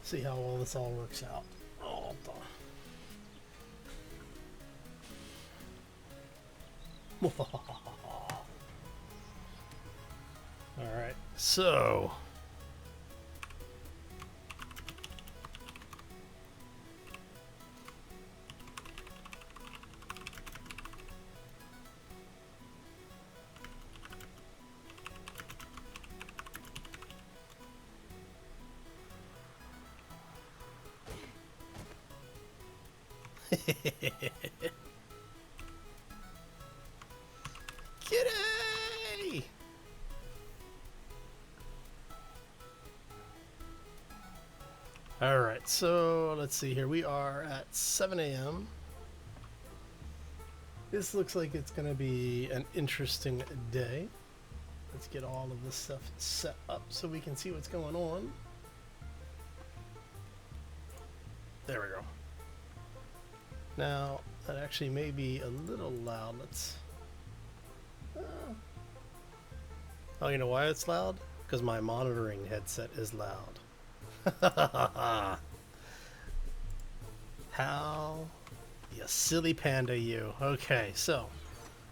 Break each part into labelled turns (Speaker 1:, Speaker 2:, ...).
Speaker 1: See how well this all works out. Oh, Alright, so Kitty! Alright, so let's see here. We are at 7 a.m. This looks like it's going to be an interesting day. Let's get all of this stuff set up so we can see what's going on. There we go. Now, that actually may be a little loud. Let's... Oh, you know why it's loud? Because my monitoring headset is loud. How? You silly panda, you. Okay, so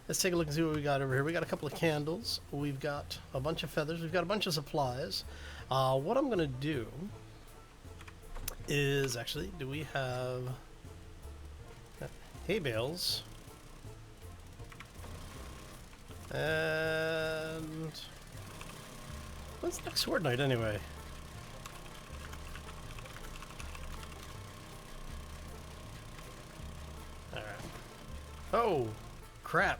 Speaker 1: let's take a look and see what we got over here. We got a couple of candles. We've got a bunch of feathers. We've got a bunch of supplies. What I'm going to do is actually, do we have hay bales? And when's next sword night anyway? Alright. Oh, crap.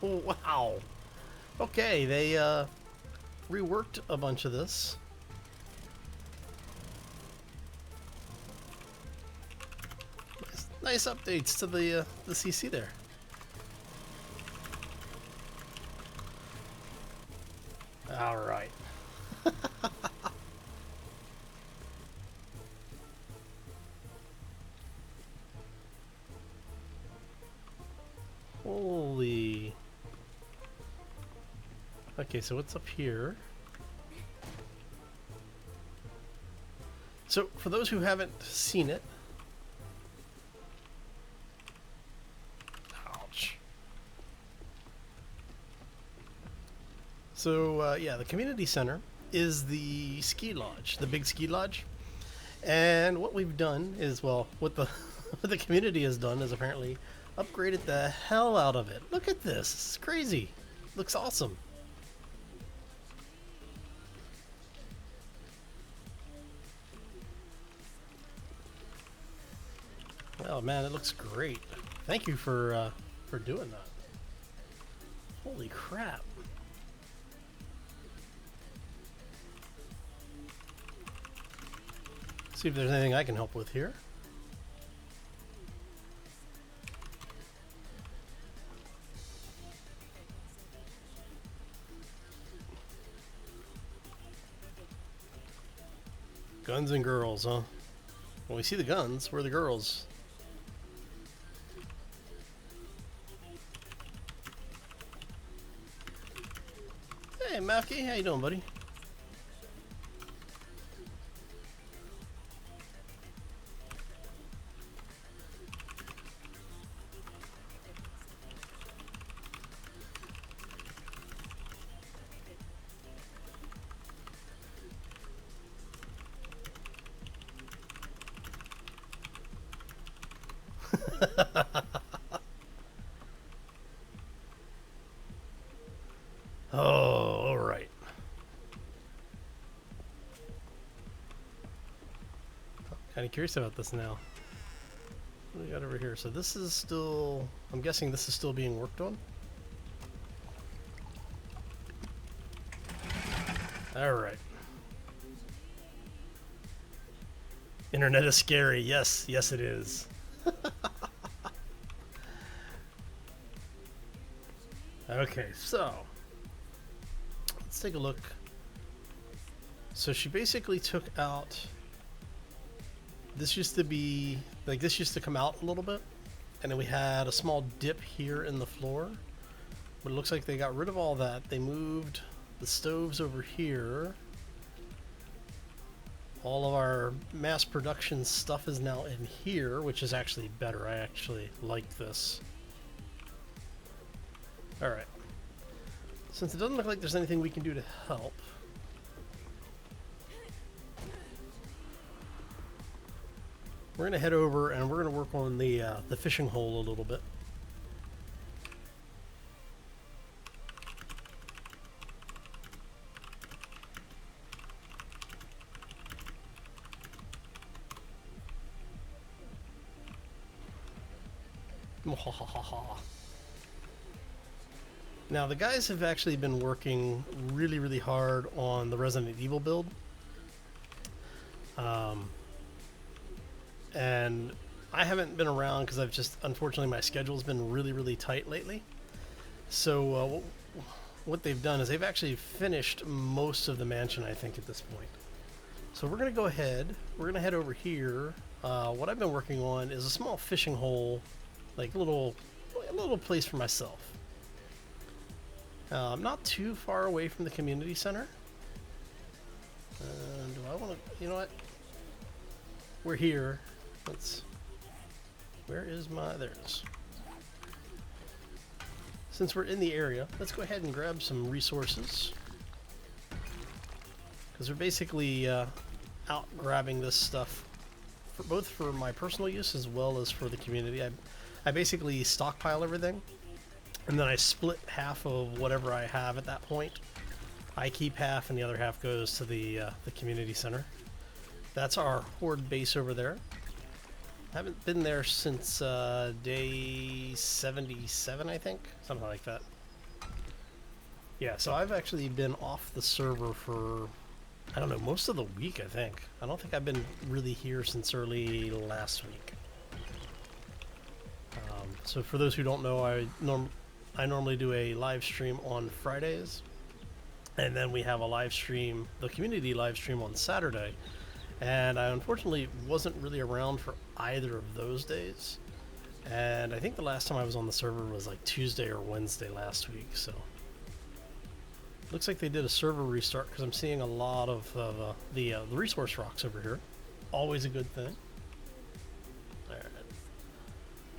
Speaker 1: Oh, wow. Okay, they reworked a bunch of this. Nice updates to the CC there. All right. Holy. Okay, so what's up here? So for those who haven't seen it, so yeah, the community center is the ski lodge, the big ski lodge. And what we've done is, well, what the what the community has done is apparently upgraded the hell out of it. Look at this. This is crazy. Looks awesome. Oh man, it looks great. Thank you for doing that. Holy crap. See if there's anything I can help with here. Guns and girls, huh? Well, we see the guns. Where are the girls? Hey, Mafki, how you doing, buddy? Oh, all right. Kind of curious about this now. What do we got over here? So this is still, I'm guessing this is still being worked on. All right. Internet is scary. Yes, yes it is. Okay, so let's take a look. So she basically took out, this used to be, like this used to come out a little bit, and then we had a small dip here in the floor, but it looks like they got rid of all that. They moved the stoves over here, All of our mass production stuff is now in here, which is actually better. I actually like this. Alright. Since it doesn't look like there's anything we can do to help, we're going to head over and we're going to work on the fishing hole a little bit. Now the guys have actually been working really hard on the Resident Evil build. And I haven't been around because I've just, unfortunately, my schedule's been really tight lately. So what they've done is they've actually finished most of the mansion, I think, at this point. So we're going to go ahead. We're going to head over here. What I've been working on is a small fishing hole, like a little place for myself. I'm not too far away from the community center. Do I want to, you know what? We're here. Where is my, there it is. Since we're in the area, let's go ahead and grab some resources. Because we're basically out grabbing this stuff, both for my personal use as well as for the community. I basically stockpile everything, and then I split half of whatever I have at that point. I keep half, and the other half goes to the community center. That's our horde base over there. I haven't been there since day 77, I think, something like that. Yeah, so I've actually been off the server for, I don't know, most of the week, I think. I don't think I've been really here since early last week. So for those who don't know, I normally do a live stream on Fridays, and then we have a live stream, the community live stream, on Saturday. And I unfortunately wasn't really around for either of those days. And I think the last time I was on the server was like Tuesday or Wednesday last week. So looks like they did a server restart because I'm seeing a lot of the resource rocks over here. Always a good thing. Alright.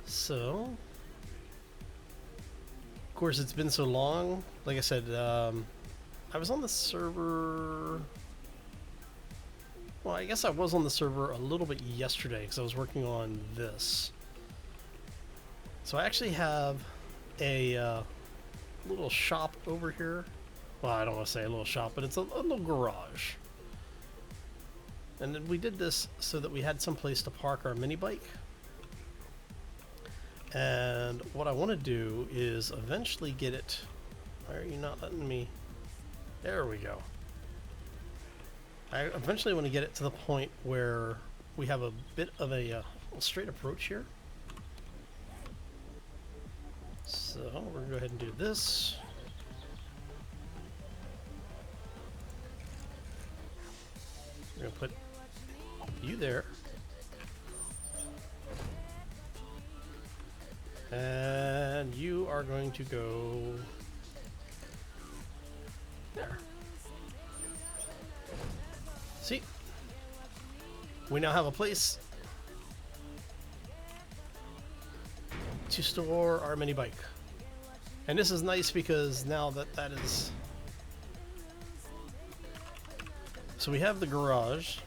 Speaker 1: So, of course, it's been so long. Like I said, I was on the server. Well, I guess I was on the server a little bit yesterday because I was working on this. So I actually have a little shop over here. Well, I don't want to say a little shop, but it's a little garage. And then we did this so that we had some place to park our mini bike. And what I want to do is eventually get it. Why are you not letting me? There we go. I eventually want to get it to the point where we have a bit of a straight approach here. So we're going to go ahead and do this. We're going to put you there. And you are going to go there. See? We now have a place to store our mini bike. And this is nice because now that is... So we have the garage.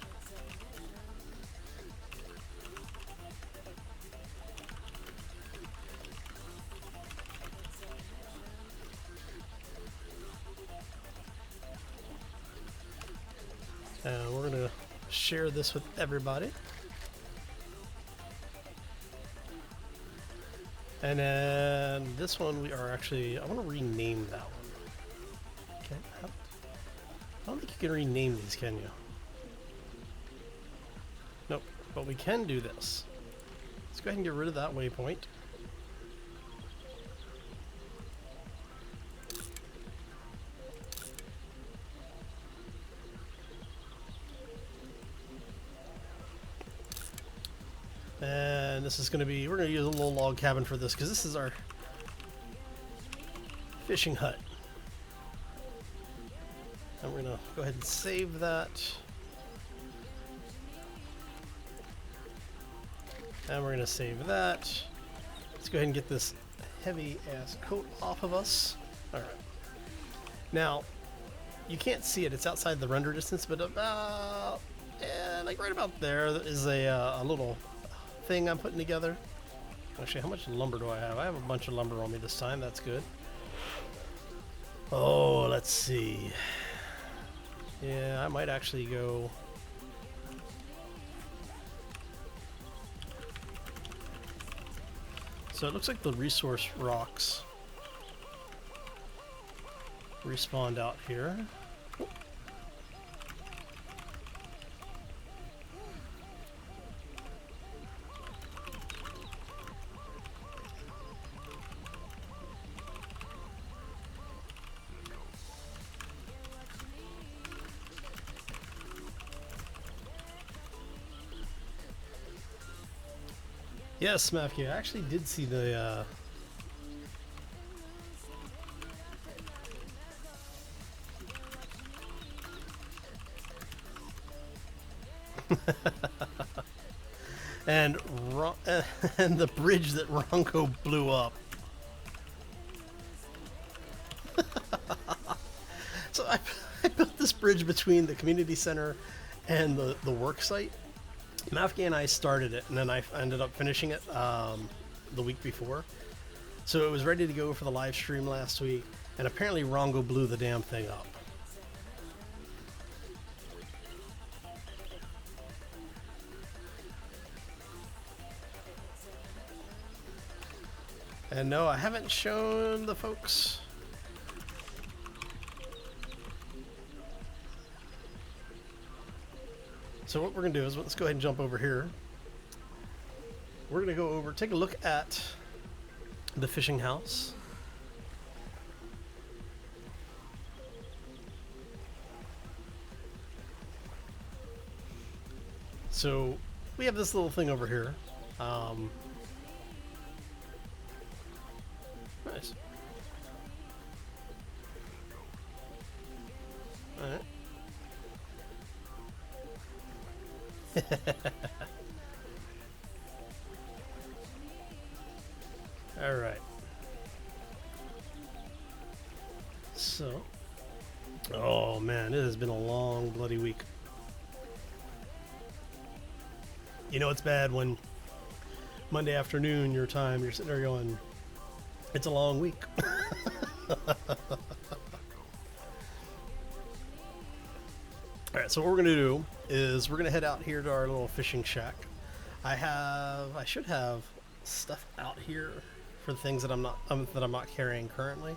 Speaker 1: And we're going to share this with everybody. And then this one we are actually, I want to rename that one. Okay. I don't think you can rename these, can you? Nope. But we can do this. Let's go ahead and get rid of that waypoint. And this is going to be, we're going to use a little log cabin for this because this is our fishing hut. And we're going to go ahead and save that. And we're going to save that. Let's go ahead and get this heavy ass coat off of us. Alright. Now, you can't see it. It's outside the render distance, but about, like right about there is a little thing I'm putting together. Actually, how much lumber do I have? I have a bunch of lumber on me this time. That's good. Oh, let's see. Yeah, I might actually go... So it looks like the resource rocks respawned out here. Yes, Mavki, I actually did see the and the bridge that Ronco blew up. So I built this bridge between the community center and the work site. Mavki and I started it, and then I ended up finishing it the week before. So it was ready to go for the live stream last week, and apparently Rongo blew the damn thing up. And no, I haven't shown the folks. So what we're going to do is, let's go ahead and jump over here. We're going to go over, take a look at the fishing house. So we have this little thing over here. Nice. All right. All right. So, oh man, it has been a long bloody week. You know it's bad when Monday afternoon your time, you're sitting there going, it's a long week. Alright, so what we're going to do is we're going to head out here to our little fishing shack. I should have stuff out here for the things that I'm not carrying currently.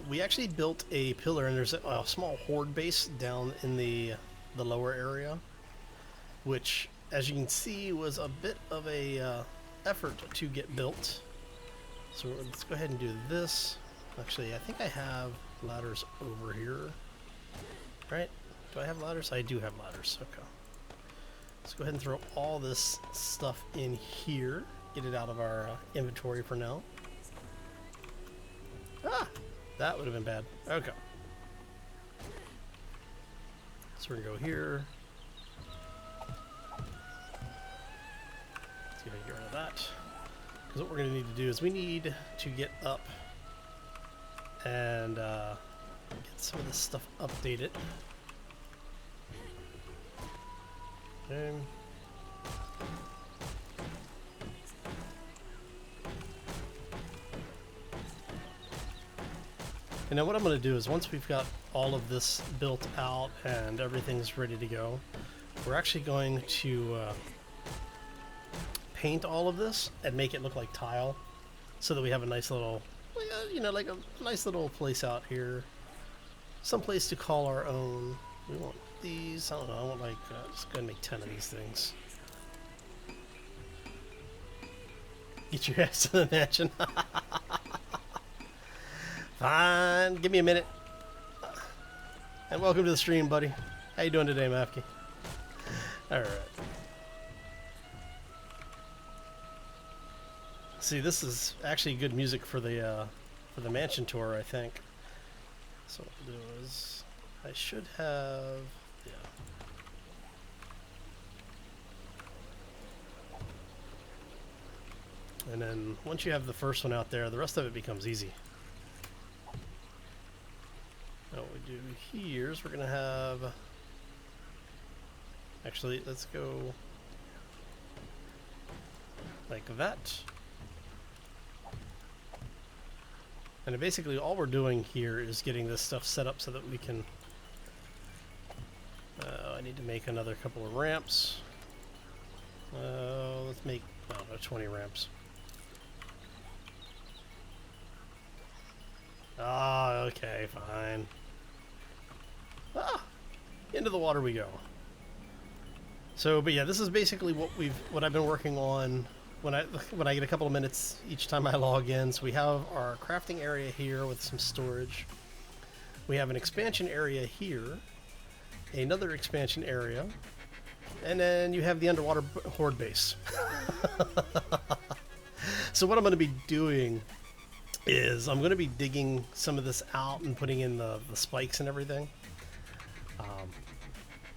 Speaker 1: We actually built a pillar, and there's a small horde base down in the lower area, which, as you can see, was a bit of a effort to get built. So let's go ahead and do this. Actually, I think I have ladders over here. Right? Do I have ladders? I do have ladders. Okay. Let's go ahead and throw all this stuff in here. Get it out of our inventory for now. Ah! That would have been bad. Okay. So we're going to go here. Let's go ahead and get rid of that. Because what we're going to need to do is we need to get up and get some of this stuff updated. Okay. And now what I'm going to do is, once we've got all of this built out and everything's ready to go, we're actually going to paint all of this and make it look like tile, so that we have a nice little, you know, like a nice little place out here, some place to call our own. We want these, I don't know, I want like, just go and make 10 of these things. Get your ass to the mansion. Fine, give me a minute. And welcome to the stream, buddy. How you doing today, Mavki? Alright. See, this is actually good music for the mansion tour, I think. So what I'll do is, I should have, yeah. And then once you have the first one out there, the rest of it becomes easy. Now what we do here is we're going to have... Actually, let's go like that. And basically all we're doing here is getting this stuff set up so that we can... I need to make another couple of ramps. Let's make, I don't know, 20 ramps. Ah, okay, fine. Ah, into the water we go. So, but yeah, this is basically what I've been working on when I get a couple of minutes each time I log in. So we have our crafting area here with some storage. We have an expansion area here, another expansion area, and then you have the underwater horde base. So what I'm going to be doing is I'm going to be digging some of this out and putting in the spikes and everything.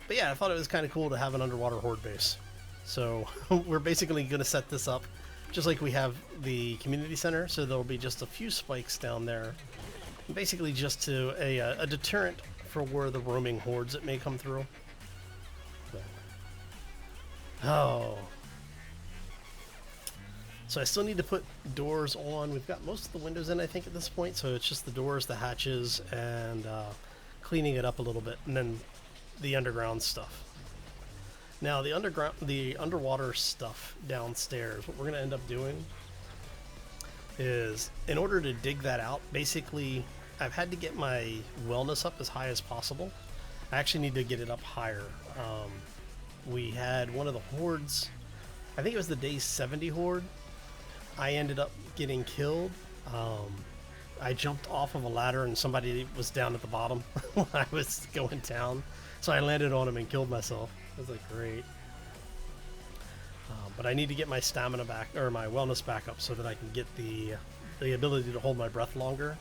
Speaker 1: But yeah, I thought it was kind of cool to have an underwater horde base. So we're basically going to set this up just like we have the community center. So there'll be just a few spikes down there, basically just to a deterrent for where the roaming hordes that may come through. Oh. So I still need to put doors on. We've got most of the windows in, I think, at this point. So it's just the doors, the hatches, and cleaning it up a little bit, and then the underground stuff. Now the underwater stuff downstairs, what we're going to end up doing is, in order to dig that out, basically I've had to get my wellness up as high as possible. I actually need to get it up higher. We had one of the hordes, I think it was the day 70 horde. I ended up getting killed. I jumped off of a ladder and somebody was down at the bottom when I was going down. So I landed on him and killed myself. I was like, great. But I need to get my stamina back, or my wellness back up, so that I can get the ability to hold my breath longer.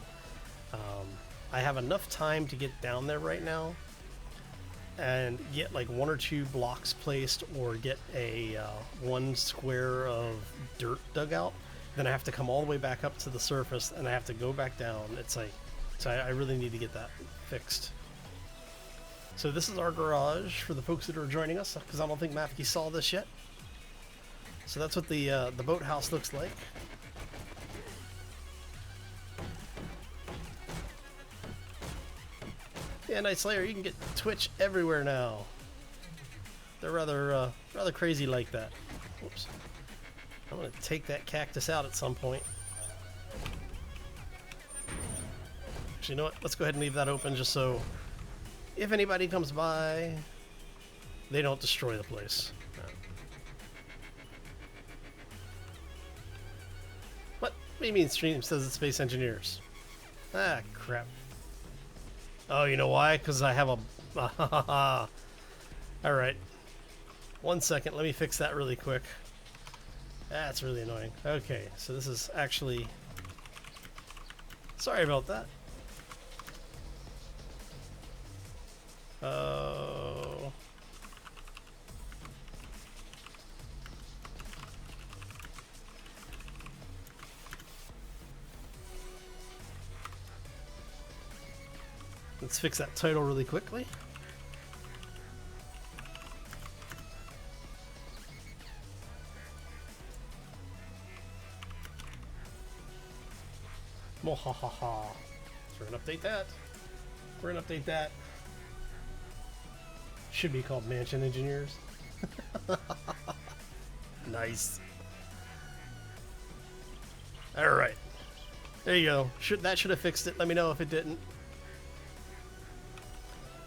Speaker 1: I have enough time to get down there right now and get like 1 or 2 blocks placed, or get a 1 square of dirt dug out. Then I have to come all the way back up to the surface, and I have to go back down. It's like, so I really need to get that fixed. So this is our garage for the folks that are joining us, because I don't think Mafke saw this yet. So that's what the boathouse looks like. Yeah, Night Slayer, you can get Twitch everywhere now. They're rather crazy like that. Whoops. I'm gonna take that cactus out at some point. Actually, you know what? Let's go ahead and leave that open just so if anybody comes by, they don't destroy the place. What do you mean stream says it's Space Engineers? Ah, crap. Oh, you know why? Because I have a... Alright. 1 second, let me fix that really quick. That's really annoying. Okay, so this is actually... Sorry about that. Oh... Let's fix that title really quickly. Mohahaha. So we're gonna update that. We're gonna update that. Should be called Mansion Engineers. Nice. Alright. There you go. That should have fixed it. Let me know if it didn't.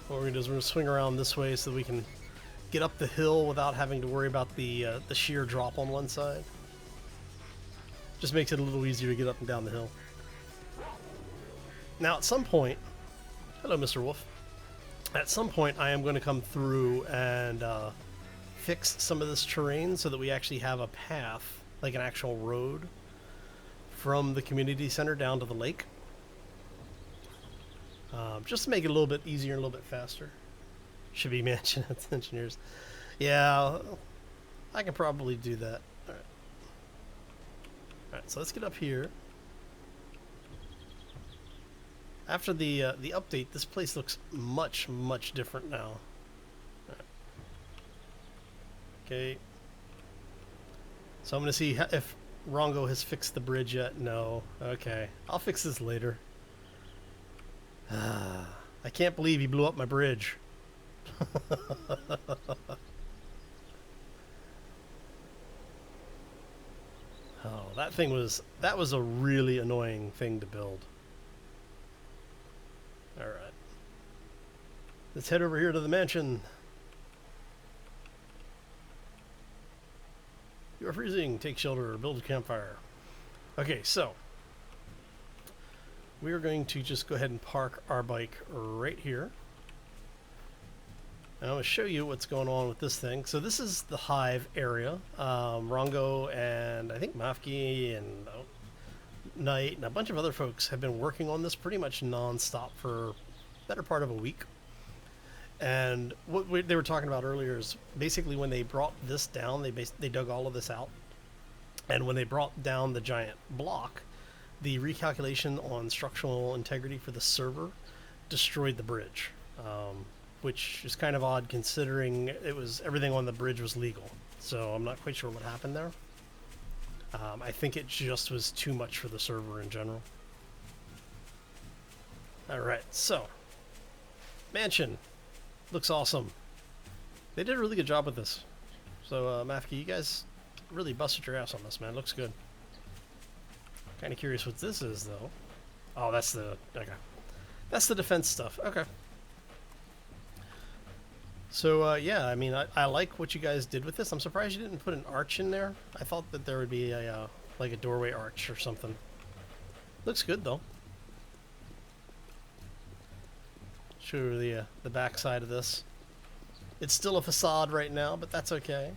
Speaker 1: What we're gonna do is we're gonna swing around this way so that we can get up the hill without having to worry about the sheer drop on one side. Just makes it a little easier to get up and down the hill. Now, at some point, hello, Mr. Wolf. At some point, I am going to come through and fix some of this terrain so that we actually have a path, like an actual road, from the community center down to the lake. Just to make it a little bit easier and a little bit faster. Should be Mansion Engineers. Yeah, I can probably do that. All right. Alright, so let's get up here. After the update, this place looks much, much different now. Right. Okay. So I'm going to see if Rongo has fixed the bridge yet. No. Okay. I'll fix this later. I can't believe he blew up my bridge. Oh, that was a really annoying thing to build. All right. Let's head over here to the mansion. You are freezing. Take shelter. Build a campfire. Okay, so we are going to just go ahead and park our bike right here. And I'm going to show you what's going on with this thing. So this is the hive area. Rongo and I think Mafki and Knight and a bunch of other folks have been working on this pretty much non-stop for the better part of a week. And what they were talking about earlier is basically when they brought this down, they dug all of this out. And when they brought down the giant block, the recalculation on structural integrity for the server destroyed the bridge. Which is kind of odd considering everything on the bridge was legal. So I'm not quite sure what happened there. I think it just was too much for the server in general. Alright, so mansion looks awesome. They did a really good job with this. So Mafki, you guys really busted your ass on this, man. Looks good. Kind of curious what this is though. Oh, that's the defense stuff. Okay. So, yeah, I mean, I like what you guys did with this. I'm surprised you didn't put an arch in there. I thought that there would be like a doorway arch or something. Looks good, though. Show you the back side of this. It's still a facade right now, but that's okay.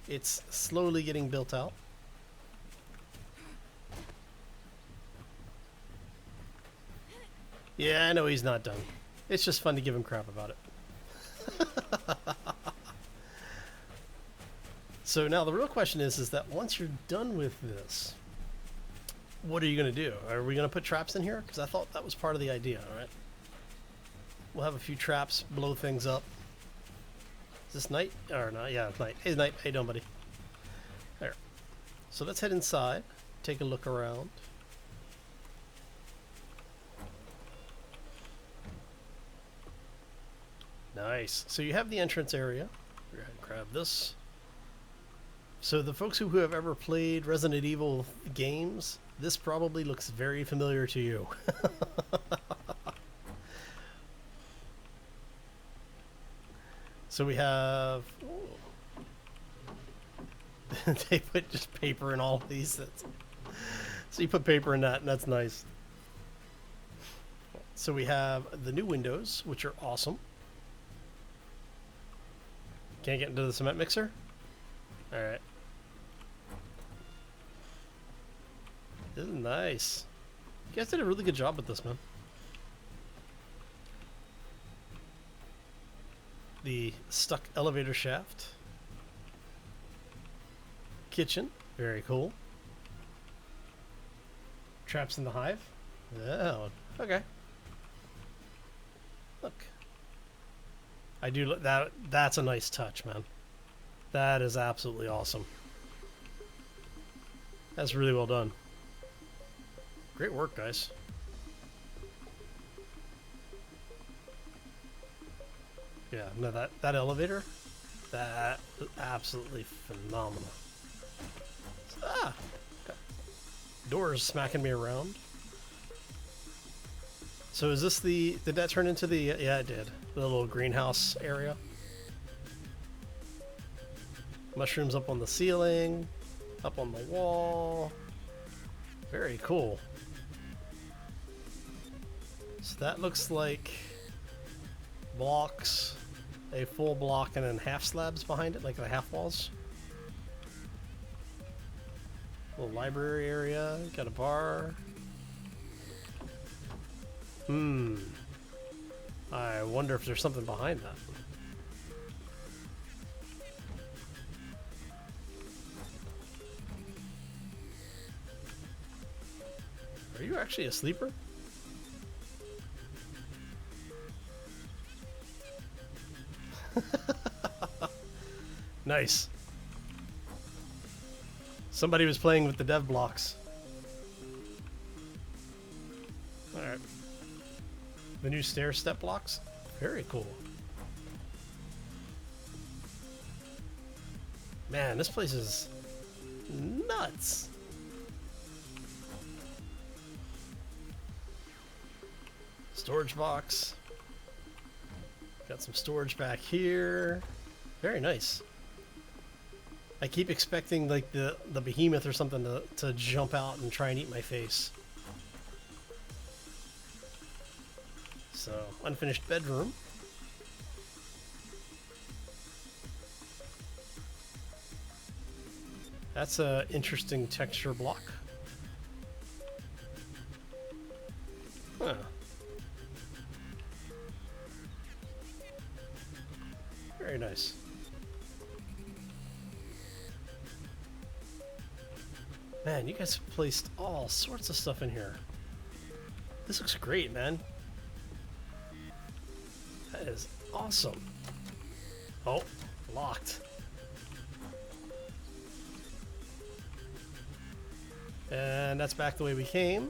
Speaker 1: It's slowly getting built out. Yeah, I know he's not done. It's just fun to give him crap about it. So now the real question is that once you're done with this, what are you going to do? Are we going to put traps in here? Because I thought that was part of the idea, right? We'll have a few traps, blow things up. Is this Knight? Or not? Yeah, it's Knight. Hey, Knight. How you doing, buddy? There. So let's head inside, take a look around. Nice. So you have the entrance area. Go ahead and grab this. So the folks who have ever played Resident Evil games, this probably looks very familiar to you. So we have... they put just paper in all of these. So you put paper in that, and that's nice. So we have the new windows, which are awesome. Can't get into the cement mixer? Alright. This is nice. You guys did a really good job with this, man. The stuck elevator shaft. Kitchen. Very cool. Traps in the hive. Oh, okay. Look. I do that. That's a nice touch, man. That is absolutely awesome. That's really well done. Great work, guys. Yeah, no, that elevator, that is absolutely phenomenal. Ah, okay. Doors smacking me around. So is this did that turn into the, yeah, it did. The little greenhouse area. Mushrooms up on the ceiling, up on the wall. Very cool. So that looks like blocks, a full block, and then half slabs behind it, like the half walls. Little library area, got a bar. I wonder if there's something behind that. Are you actually a sleeper? Nice. Somebody was playing with the dev blocks. Alright. The new stair step blocks? Very cool. Man, this place is nuts. Storage box. Got some storage back here. Very nice. I keep expecting like the behemoth or something to jump out and try and eat my face. So, unfinished bedroom. That's a interesting texture block. Huh. Very nice. Man, you guys have placed all sorts of stuff in here. This looks great, man. That is awesome. Oh, locked. And that's back the way we came.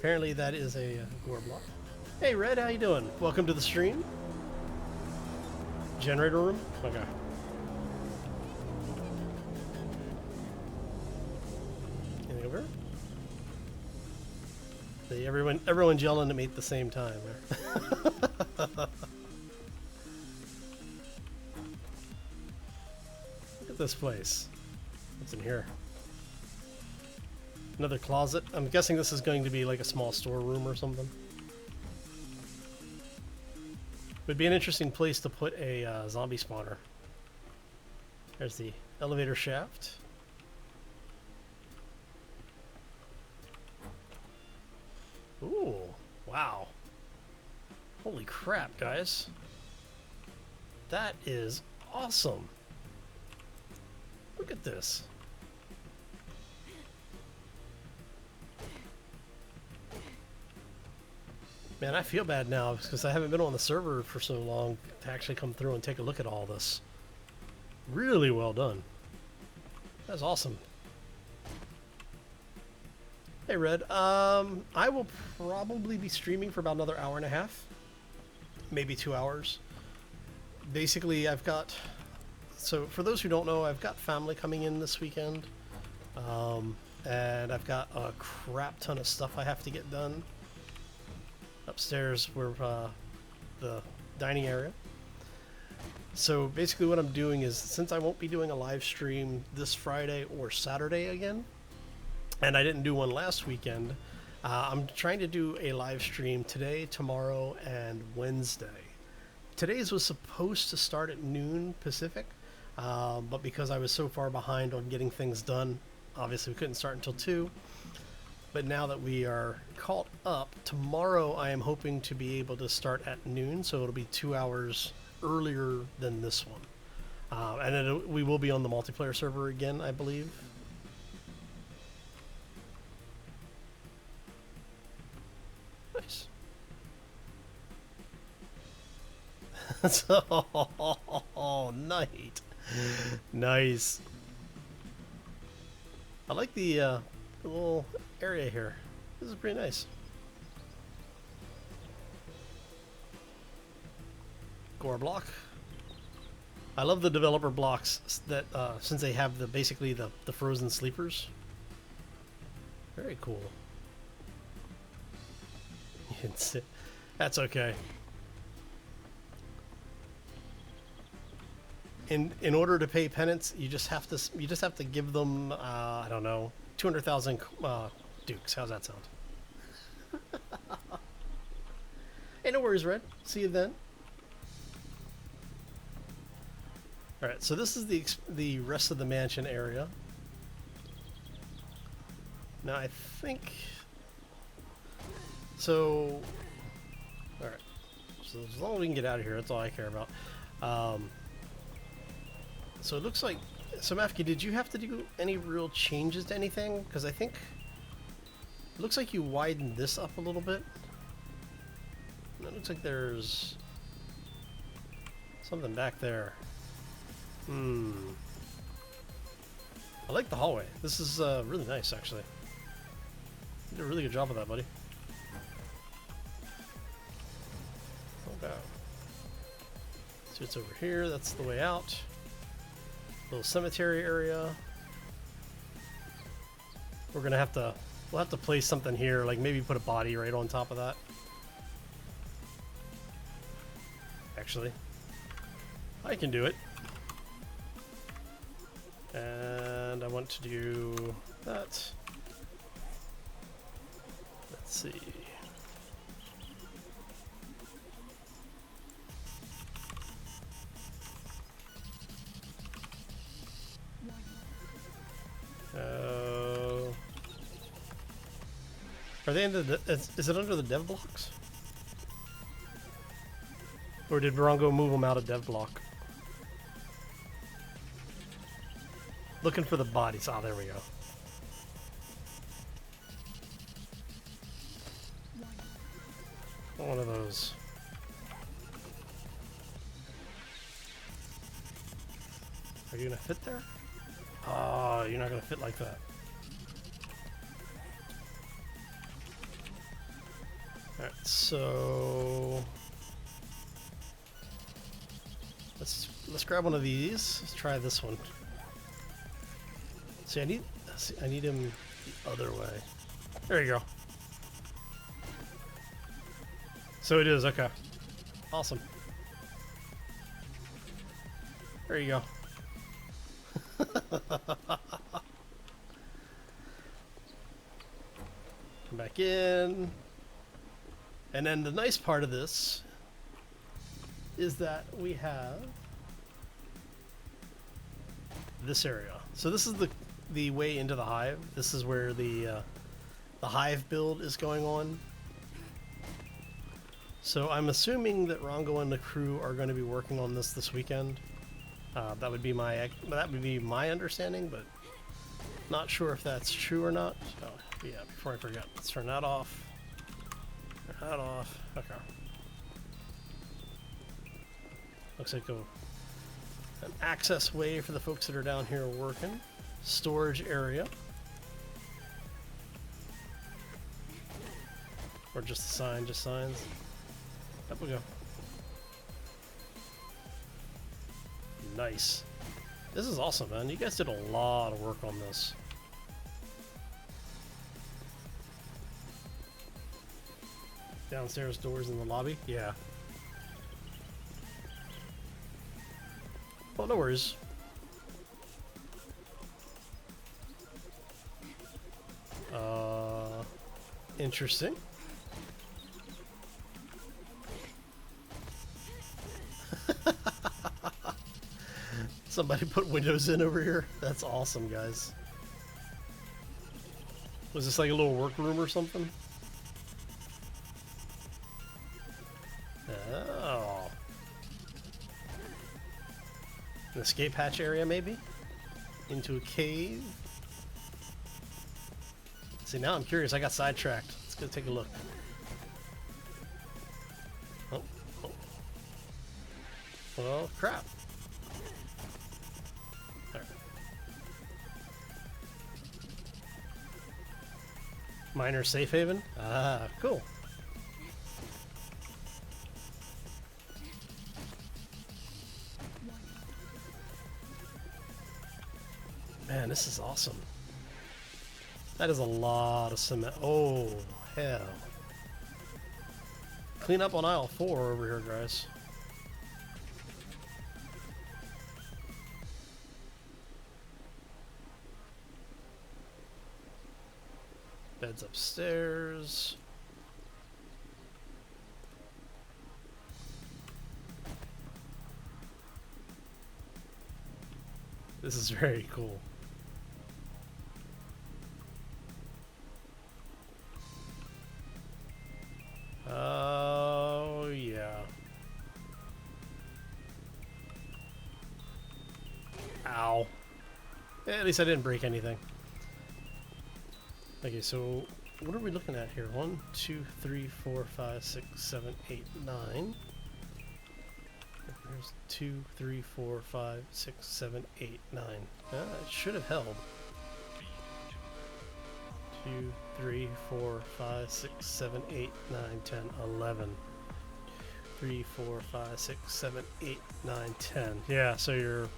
Speaker 1: Apparently that is a gore block. Hey Red, how you doing? Welcome to the stream. Generator room? Okay. Anything over? See, everyone's yelling at me at the same time. Look at this place. What's in here? Another closet. I'm guessing this is going to be like a small storeroom or something. Would be an interesting place to put a zombie spawner. There's the elevator shaft. Ooh, wow. Holy crap, guys. That is awesome. Look at this. Man, I feel bad now because I haven't been on the server for so long to actually come through and take a look at all this. Really well done. That's awesome. Hey Red, I will probably be streaming for about another hour and a half, maybe 2 hours. Basically, I've got, so for those who don't know, I've got family coming in this weekend, and I've got a crap ton of stuff I have to get done. Upstairs, where the dining area. So basically what I'm doing is, since I won't be doing a live stream this Friday or Saturday again, and I didn't do one last weekend, I'm trying to do a live stream today, tomorrow, and Wednesday. Today's was supposed to start at noon Pacific, but because I was so far behind on getting things done, obviously we couldn't start until 2. But now that we are caught up, tomorrow I am hoping to be able to start at noon, so it'll be 2 hours earlier than this one. And then we will be on the multiplayer server again, I believe. Nice. Oh, night. Nice. I like the little area here. This is pretty nice. Gore block. I love the developer blocks that since they have the basically the frozen sleepers. Very cool. You can sit. That's okay. In order to pay penance, you just have to give them I don't know, 200,000 dukes. How's that sound? Hey, no worries, Red. See you then. All right, so this is the rest of the mansion area. Now I think so. All right, so as long as we can get out of here, that's all I care about. So it looks like, so Mafki, did you have to do any real changes to anything? Because I think It looks like you widen this up a little bit. And it looks like there's something back there. Hmm. I like the hallway. This is really nice, actually. You did a really good job of that, buddy. Okay. See what's over here. That's the way out. Little cemetery area. We're gonna have to. We'll have to place something here, like maybe put a body right on top of that. Actually, I can do it. And I want to do that. Let's see. Are they in the? Is it under the dev blocks? Or did Barongo move them out of dev block? Looking for the bodies. Ah, there we go. One of those. Are you gonna fit there? Oh, you're not gonna fit like that. Alright, so let's grab one of these. Let's try this one. See, I need him the other way. There you go. So it is, okay. Awesome. There you go. Come back in. And then the nice part of this is that we have this area. So this is the way into the hive. This is where the hive build is going on. So I'm assuming that Rongo and the crew are going to be working on this weekend. That would be my understanding, but not sure if that's true or not. Oh yeah, before I forget, let's turn that off. Turn that off. Okay. Looks like an access way for the folks that are down here working. Storage area. Or just a sign, just signs. Up we go. Nice. This is awesome, man. You guys did a lot of work on this. Downstairs doors in the lobby? Yeah. Well, no worries. Interesting. Somebody put windows in over here. That's awesome, guys. Was this like a little workroom or something? Oh. An escape hatch area, maybe? Into a cave? See, now I'm curious. I got sidetracked. Let's go take a look. Oh. Oh. Well, crap. Alright. Minor safe haven? Ah, cool. Man, this is awesome. That is a lot of cement. Oh, hell. Clean up on aisle 4 over here, guys. Beds upstairs. This is very cool. Oh, yeah. Ow. At least I didn't break anything. Okay, so what are we looking at here? 1, 2, 3, 4, 5, 6, 7, 8, 9. There's 2, 3, 4, 5, 6, 7, 8, 9. It should have held. 2, 3, 4, 5, 6, 7, 8, 9, 10, 11. 3, 4, 5, 6, 7, 8, 9, 10. Yeah, so you're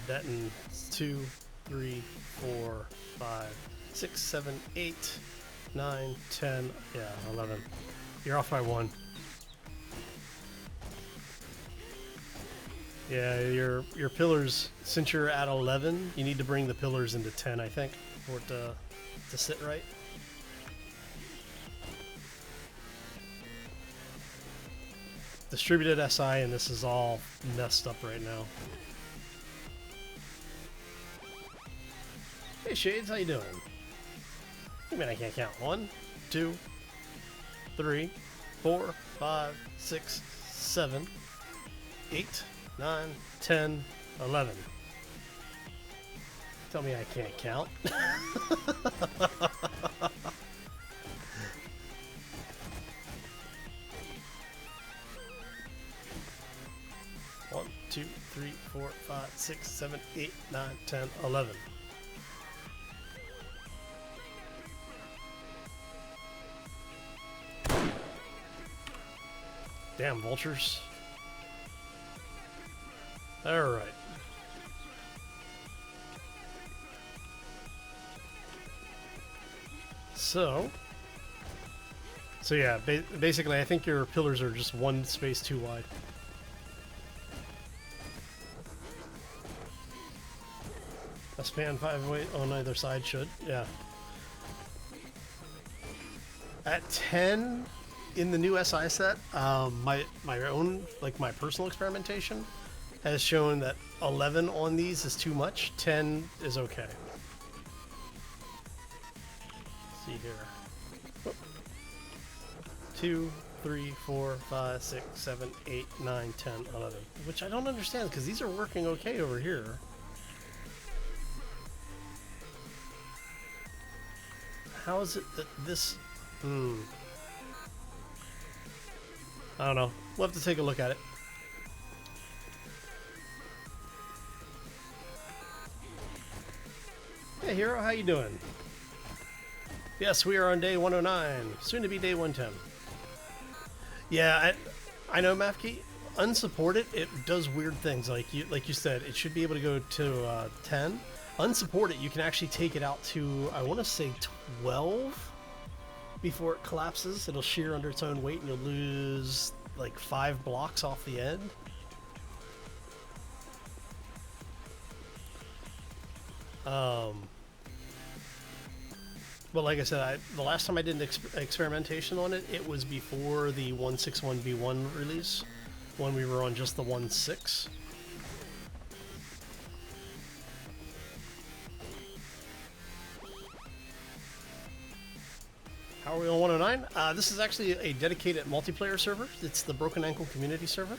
Speaker 1: betting 2, 3, 4, 5, 6, 7, 8, 9, 10. Yeah, 11. You're off by 1. Yeah, your pillars, since you're at 11, you need to bring the pillars into 10, I think, for it to sit right. Distributed SI, and this is all messed up right now. Hey Shades, how you doing? You mean I can't count? 1, 2, 3, 4, 5, 6, 7, 8, 9, 10, 11. Tell me I can't count. One, 2, 3, 4, 5, 6, 7, 8, 9, 10, 11. Damn vultures. Alright. So yeah, basically I think your pillars are just one space too wide. A span 5 weight on either side should, yeah. At 10 in the new SI set, my own, like my personal experimentation has shown that 11 on these is too much. 10 is okay. Let's see here. Whoop. 2, 3, 4, 5, 6, 7, 8, 9, 10, 11. Which I don't understand because these are working okay over here. How is it that this... I don't know. We'll have to take a look at it. Hey Hero, how you doing? Yes, we are on day 109, soon to be day 110. Yeah, I know, Mafki. Unsupported, it does weird things. Like you said, it should be able to go to 10. Unsupported, you can actually take it out to, I want to say 12 before it collapses. It'll shear under its own weight and you'll lose like 5 blocks off the end. But like I said, the last time I did an experimentation on it, it was before the 161B1 release, when we were on just the 1.6. How are we on 109? This is actually a dedicated multiplayer server. It's the Broken Ankle community server.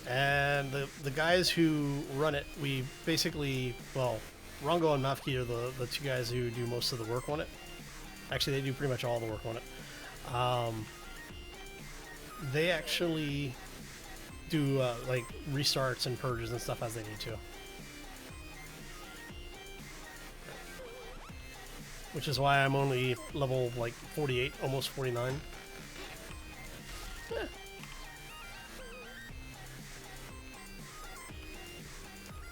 Speaker 1: And the guys who run it, we basically, well, Rongo and Mafki are the two guys who do most of the work on it. Actually, they do pretty much all the work on it. They actually do like restarts and purges and stuff as they need to. Which is why I'm only level like 48, almost 49. Eh.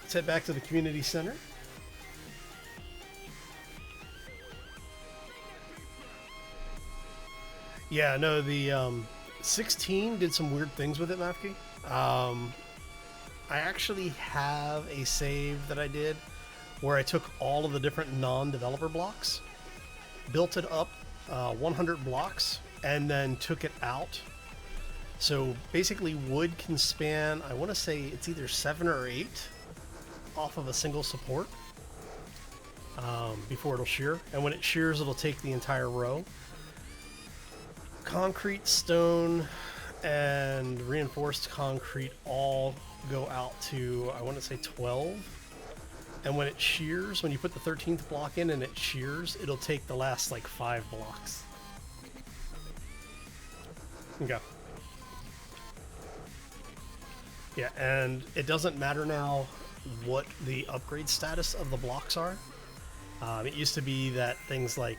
Speaker 1: Let's head back to the community center. Yeah, no, the 16 did some weird things with it, Mafki. I actually have a save that I did where I took all of the different non-developer blocks, built it up 100 blocks, and then took it out. So basically wood can span, I want to say it's either 7 or 8 off of a single support before it'll shear. And when it shears, it'll take the entire row. Concrete, stone, and reinforced concrete all go out to, I want to say 12. And when it shears, when you put the 13th block in and it shears, it'll take the last like 5 blocks. Okay. Yeah, and it doesn't matter now what the upgrade status of the blocks are. It used to be that things like,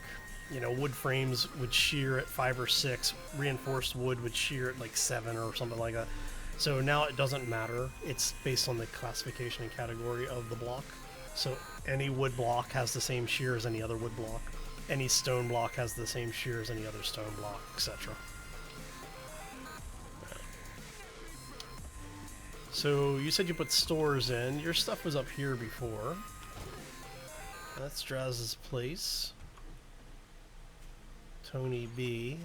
Speaker 1: you know, wood frames would shear at 5 or 6, reinforced wood would shear at like 7 or something like that. So now it doesn't matter. It's based on the classification and category of the block. So any wood block has the same shear as any other wood block. Any stone block has the same shear as any other stone block, etc. So you said you put stores in. Your stuff was up here before. That's Draz's place. Tony B.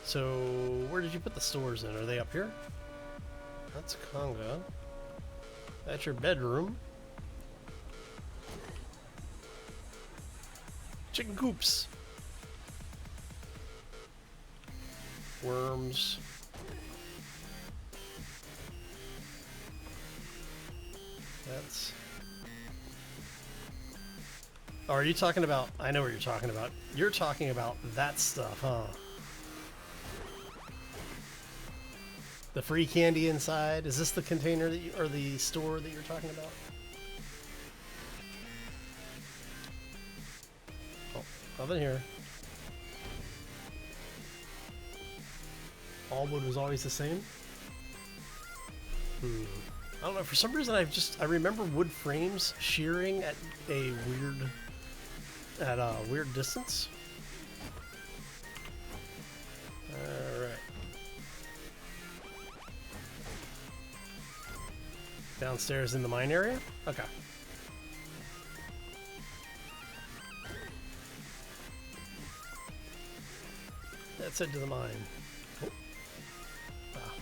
Speaker 1: So where did you put the stores in? Are they up here? That's Conga. That's your bedroom. Chicken coops. Worms. That's... Oh, are you talking about... I know what you're talking about. You're talking about that stuff, huh? The free candy inside? Is this the container that you... or the store that you're talking about? Oh, nothing here. All wood was always the same? I don't know, for some reason I remember wood frames shearing at a weird distance. Alright. Downstairs in the mine area? Okay. Let's head to the mine. Oh. Ah,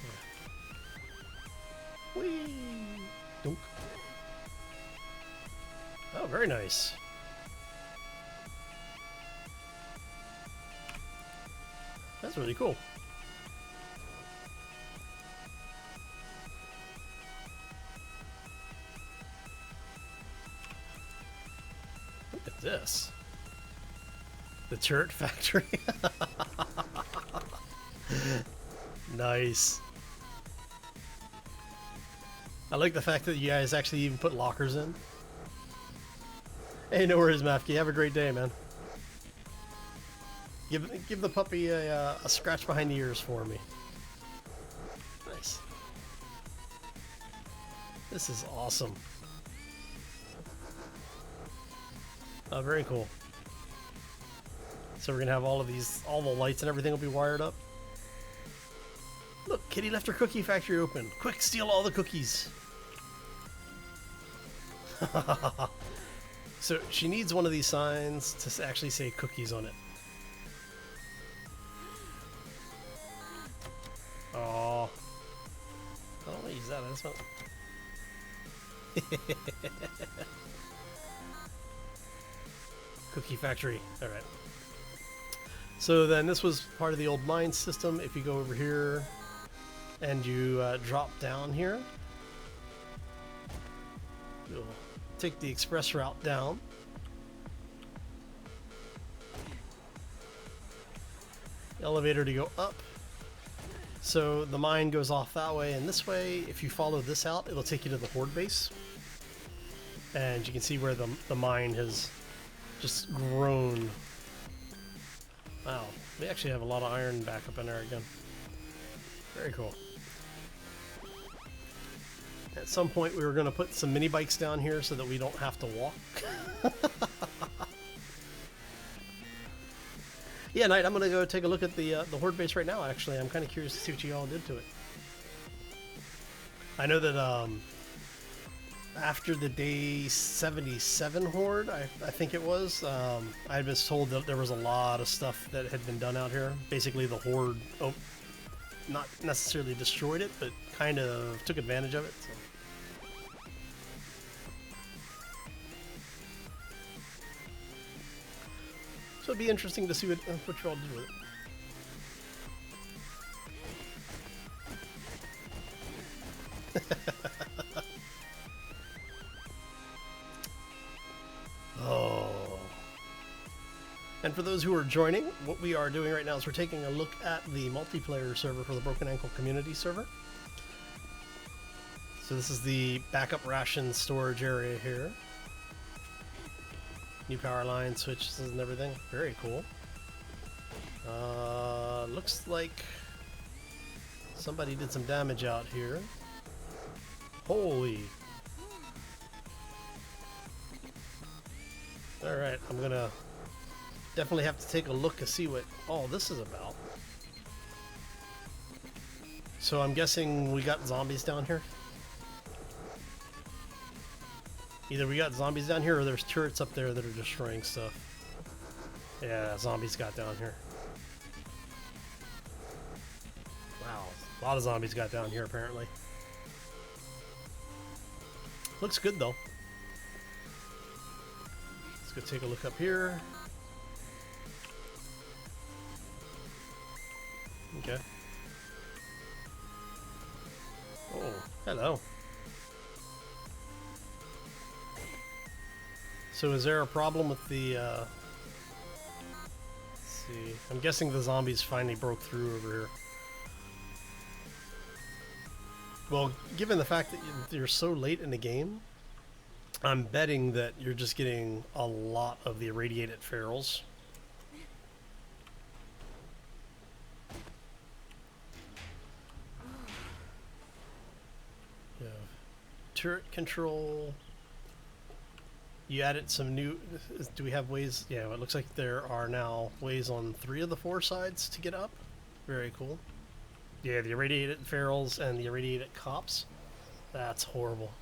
Speaker 1: yeah. Whee! Dunk. Oh, very nice. That's really cool. Look at this. The turret factory. Nice. I like the fact that you guys actually even put lockers in. Hey, no worries, Mafki. Have a great day, man. Give the puppy a scratch behind the ears for me. Nice. This is awesome. Oh, very cool. So we're gonna have all of these, all the lights and everything will be wired up. Look, Kitty left her cookie factory open. Quick, steal all the cookies. So she needs one of these signs to actually say cookies on it. Oh, I don't want to use that. I just want... Cookie factory. All right. So then this was part of the old mine system. If you go over here and you drop down here, you'll take the express route down. Elevator to go up. So the mine goes off that way and this way. If you follow this out, it'll take you to the Horde base. And you can see where the mine has just grown. Wow, we actually have a lot of iron back up in there again. Very cool. At some point we were going to put some mini bikes down here so that we don't have to walk. Yeah, Knight, I'm going to go take a look at the Horde base right now, actually. I'm kind of curious to see what you all did to it. I know that after the day 77 Horde, I think it was, I was told that there was a lot of stuff that had been done out here. Basically the Horde, not necessarily destroyed it, but kind of took advantage of it. So. So it'd be interesting to see what you all do with it. And for those who are joining, what we are doing right now is we're taking a look at the multiplayer server for the Broken Ankle community server. So this is the backup ration storage area here. New power line, switches and everything. Very cool. Looks like somebody did some damage out here. Holy. Alright, I'm gonna definitely have to take a look to see what all this is about. So I'm guessing we got zombies down here? Either we got zombies down here or there's turrets up there that are destroying stuff. Yeah, zombies got down here. Wow, a lot of zombies got down here apparently. Looks good though. Let's go take a look up here. Okay. Oh, hello. So is there a problem with the, let's see, I'm guessing the zombies finally broke through over here. Well, given the fact that you're so late in the game, I'm betting that you're just getting a lot of the irradiated ferals. Yeah. Turret control. You added some new... Do we have ways? Yeah, it looks like there are now ways on 3 of the 4 sides to get up. Very cool. Yeah, the irradiated ferals and the irradiated cops. That's horrible.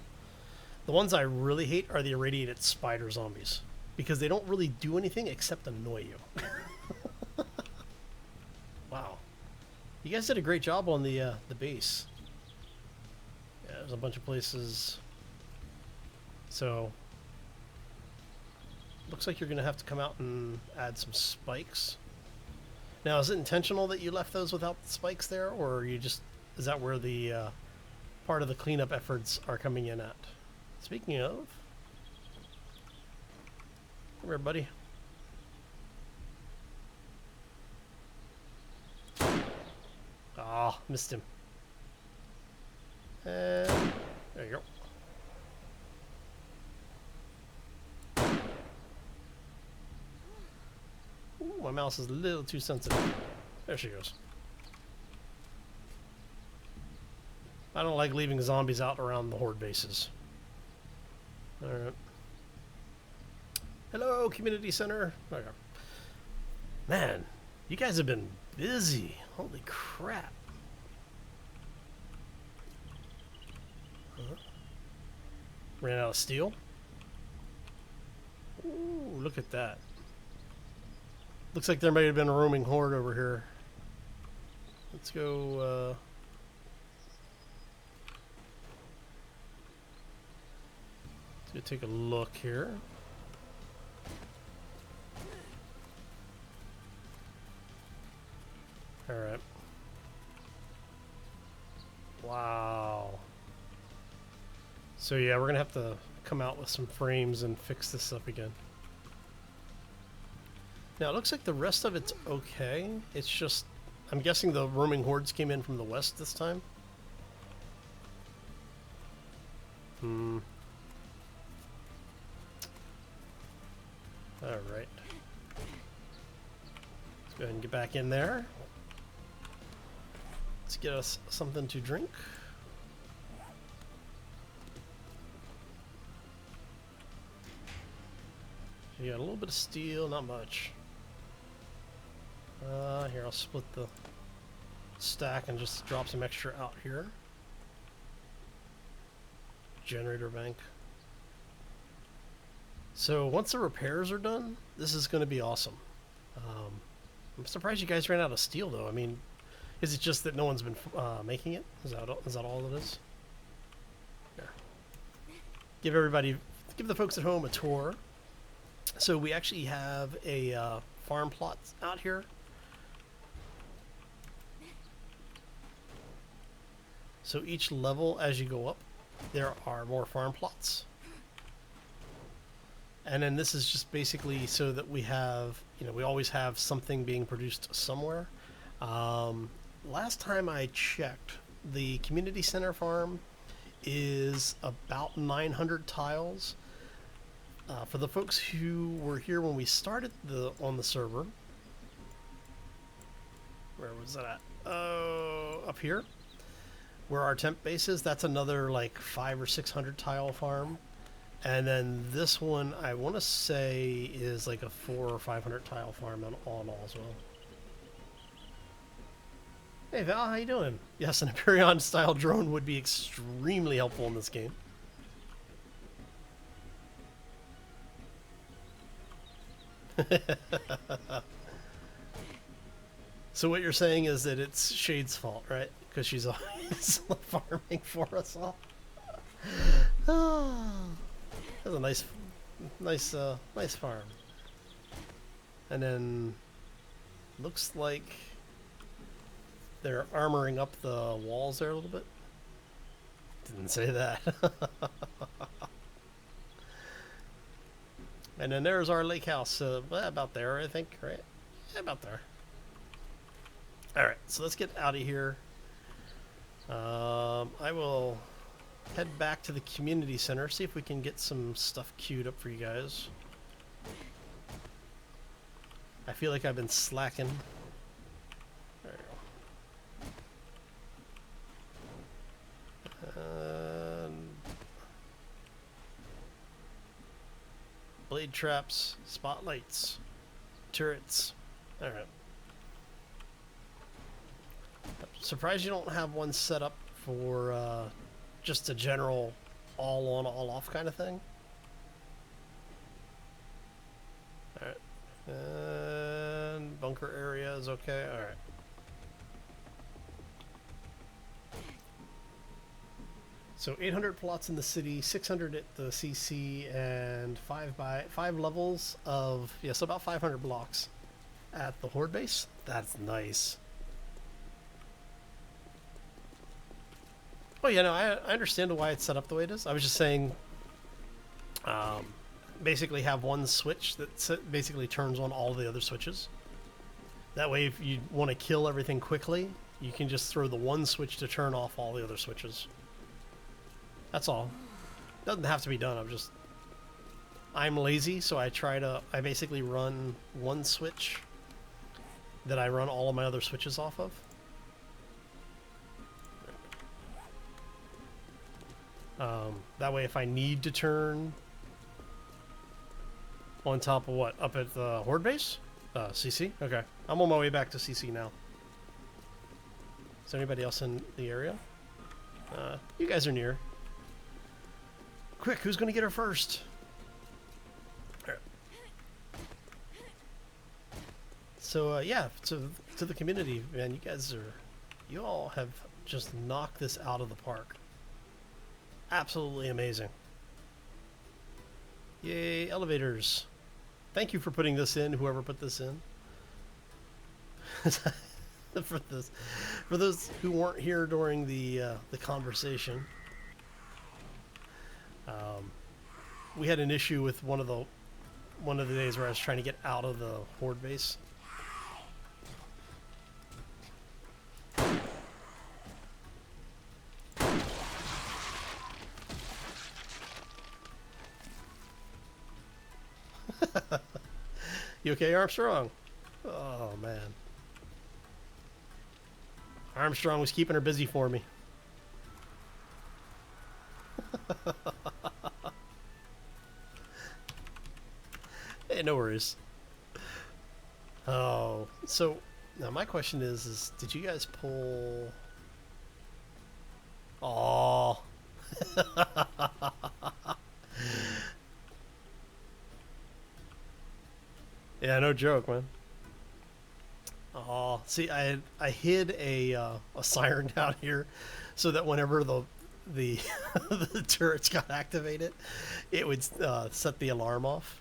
Speaker 1: The ones I really hate are the irradiated spider zombies. Because they don't really do anything except annoy you. Wow. You guys did a great job on the base. Yeah, there's a bunch of places. So... Looks like you're going to have to come out and add some spikes. Now, is it intentional that you left those without the spikes there, or are you just... Is that where the part of the cleanup efforts are coming in at? Speaking of... Come here, buddy. Ah, missed him. And... There you go. Ooh, my mouse is a little too sensitive. There she goes. I don't like leaving zombies out around the horde bases. Alright. Hello, community center. Okay. Man, you guys have been busy. Holy crap. Ran out of steel. Ooh, look at that. Looks like there may have been a roaming horde over here. Let's go, let's go take a look here. Alright. Wow. So yeah, we're gonna have to come out with some frames and fix this up again. Now, it looks like the rest of it's okay. It's just... I'm guessing the roaming hordes came in from the west this time. Alright. Let's go ahead and get back in there. Let's get us something to drink. You got a little bit of steel, not much. Here, I'll split the stack and just drop some extra out here. Generator bank. So once the repairs are done, this is going to be awesome. I'm surprised you guys ran out of steel, though. I mean, is it just that no one's been making it? Is that all it is? Here. Give the folks at home a tour. So we actually have a farm plot out here. So each level, as you go up, there are more farm plots. And then this is just basically so that we have, you know, we always have something being produced somewhere. Last time I checked, the community center farm is about 900 tiles. For the folks who were here when we started on the server, where was that at? Oh, up here, where our temp base is. That's another like 500 or 600 tile farm, and then this one I want to say is like a 400 or 500 tile farm on all as well. Hey Val, how you doing? Yes, an Empyrean style drone would be extremely helpful in this game. So what you're saying is that it's Shade's fault, right? Because she's always farming for us all. That's a nice farm. And then looks like they're armoring up the walls there a little bit. Didn't say that. And then there's our lake house. About there, I think, right? Yeah, about there. Alright, so let's get out of here. I will head back to the community center, see if we can get some stuff queued up for you guys. I feel like I've been slacking. There we go. Blade traps, spotlights, turrets. Alright. Surprised you don't have one set up for just a general all on, all off kind of thing. Alright. And bunker area is okay. Alright. So 800 plots in the city, 600 at the CC, and 5 levels of, yeah, so about 500 blocks at the Horde base. That's nice. Oh yeah, no, I understand why it's set up the way it is. I was just saying, basically have one switch that basically turns on all the other switches. That way, if you want to kill everything quickly, you can just throw the one switch to turn off all the other switches. That's all. Doesn't have to be done. I'm lazy, so I basically run one switch that I run all of my other switches off of. That way if I need to turn on top of what? Up at the Horde base? CC? Okay. I'm on my way back to CC now. Is there anybody else in the area? You guys are near. Quick, who's going to get her first? Right. So, yeah, to the community, man, you all have just knocked this out of the park. Absolutely amazing. Yay, elevators. Thank you for putting this in, whoever put this in. For those who weren't here during the conversation, we had an issue with one of the days where I was trying to get out of the Horde base. You okay, Armstrong? Oh, man. Armstrong was keeping her busy for me. Hey, no worries. Oh, so now my question is did you guys pull... Oh. Yeah, no joke, man. Oh, see, I hid a siren down here, so that whenever the the turrets got activated, it would set the alarm off.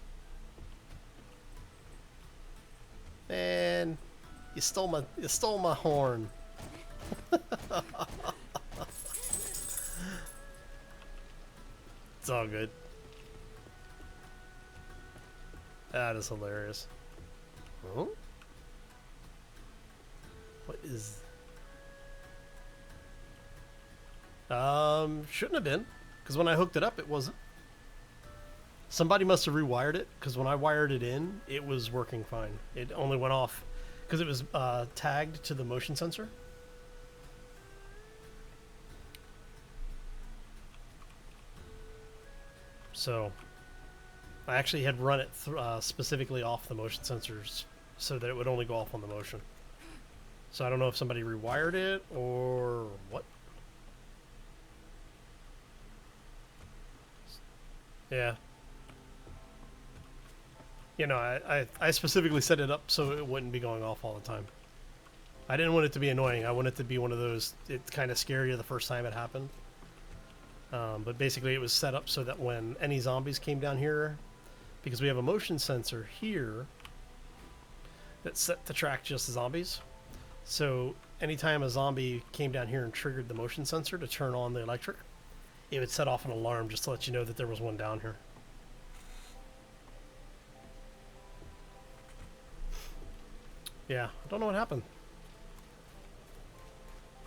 Speaker 1: Man, you stole my horn. It's all good. That is hilarious. Oh? What is... Shouldn't have been. Because when I hooked it up, it wasn't. Somebody must have rewired it, because when I wired it in, it was working fine. It only went off because it was tagged to the motion sensor. So I actually had run it specifically off the motion sensors so that it would only go off on the motion. So I don't know if somebody rewired it or what. Yeah. You know, I specifically set it up so it wouldn't be going off all the time. I didn't want it to be annoying. I wanted it to be one of those, it's kind of scary the first time it happened. But basically it was set up so that when any zombies came down here, because we have a motion sensor here that's set to track just zombies. So anytime a zombie came down here and triggered the motion sensor to turn on the electric, it would set off an alarm just to let you know that there was one down here. Yeah, I don't know what happened.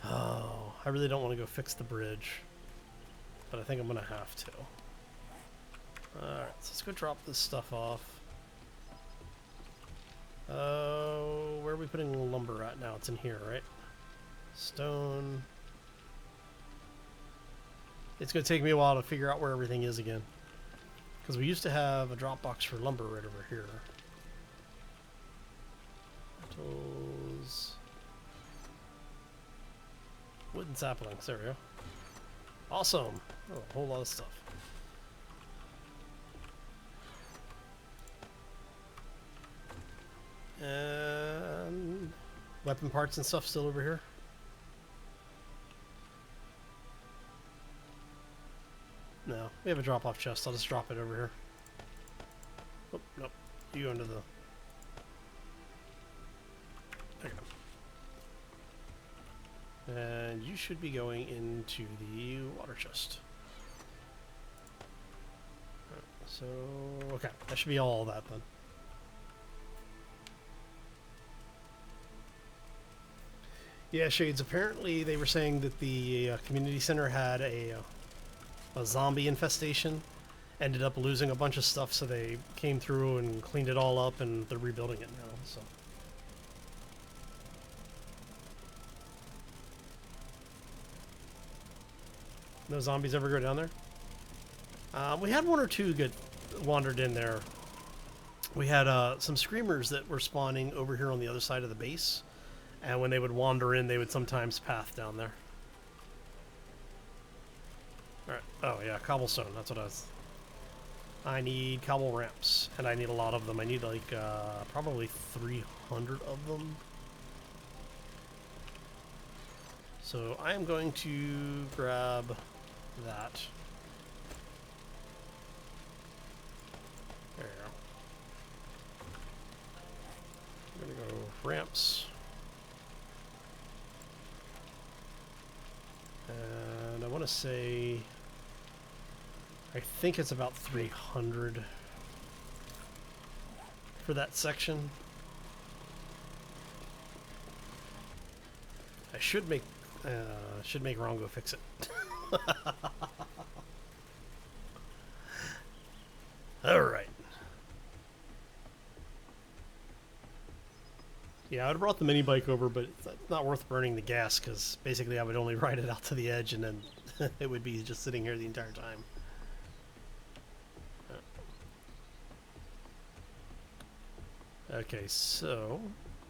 Speaker 1: Oh, I really don't want to go fix the bridge, but I think I'm going to have to. Alright, so let's go drop this stuff off. Where are we putting lumber at now? It's in here, right? Stone. It's going to take me a while to figure out where everything is again, because we used to have a drop box for lumber right over here. Metals. Wooden saplings, there we go. Awesome. Oh, a whole lot of stuff. And weapon parts and stuff still over here. No, we have a drop-off chest. I'll just drop it over here. Oh, nope. You go into the... There you go. And you should be going into the water chest. Right, so, okay. That should be all that then. Yeah, Shades, apparently they were saying that the community center had a zombie infestation. Ended up losing a bunch of stuff, so they came through and cleaned it all up, and they're rebuilding it now, so... No zombies ever go down there? We had one or two get wandered in there. We had some screamers that were spawning over here on the other side of the base, and when they would wander in, they would sometimes path down there. Alright, oh yeah, cobblestone, that's what I was... I need cobble ramps, and I need a lot of them. I need like probably 300 of them. So I am going to grab that. There you go. I'm gonna go ramps. And I want to say, I think it's about 300 for that section. I should make Ron go fix it. All right. Yeah, I would have brought the mini bike over, but it's not worth burning the gas because basically I would only ride it out to the edge and then it would be just sitting here the entire time. Okay, so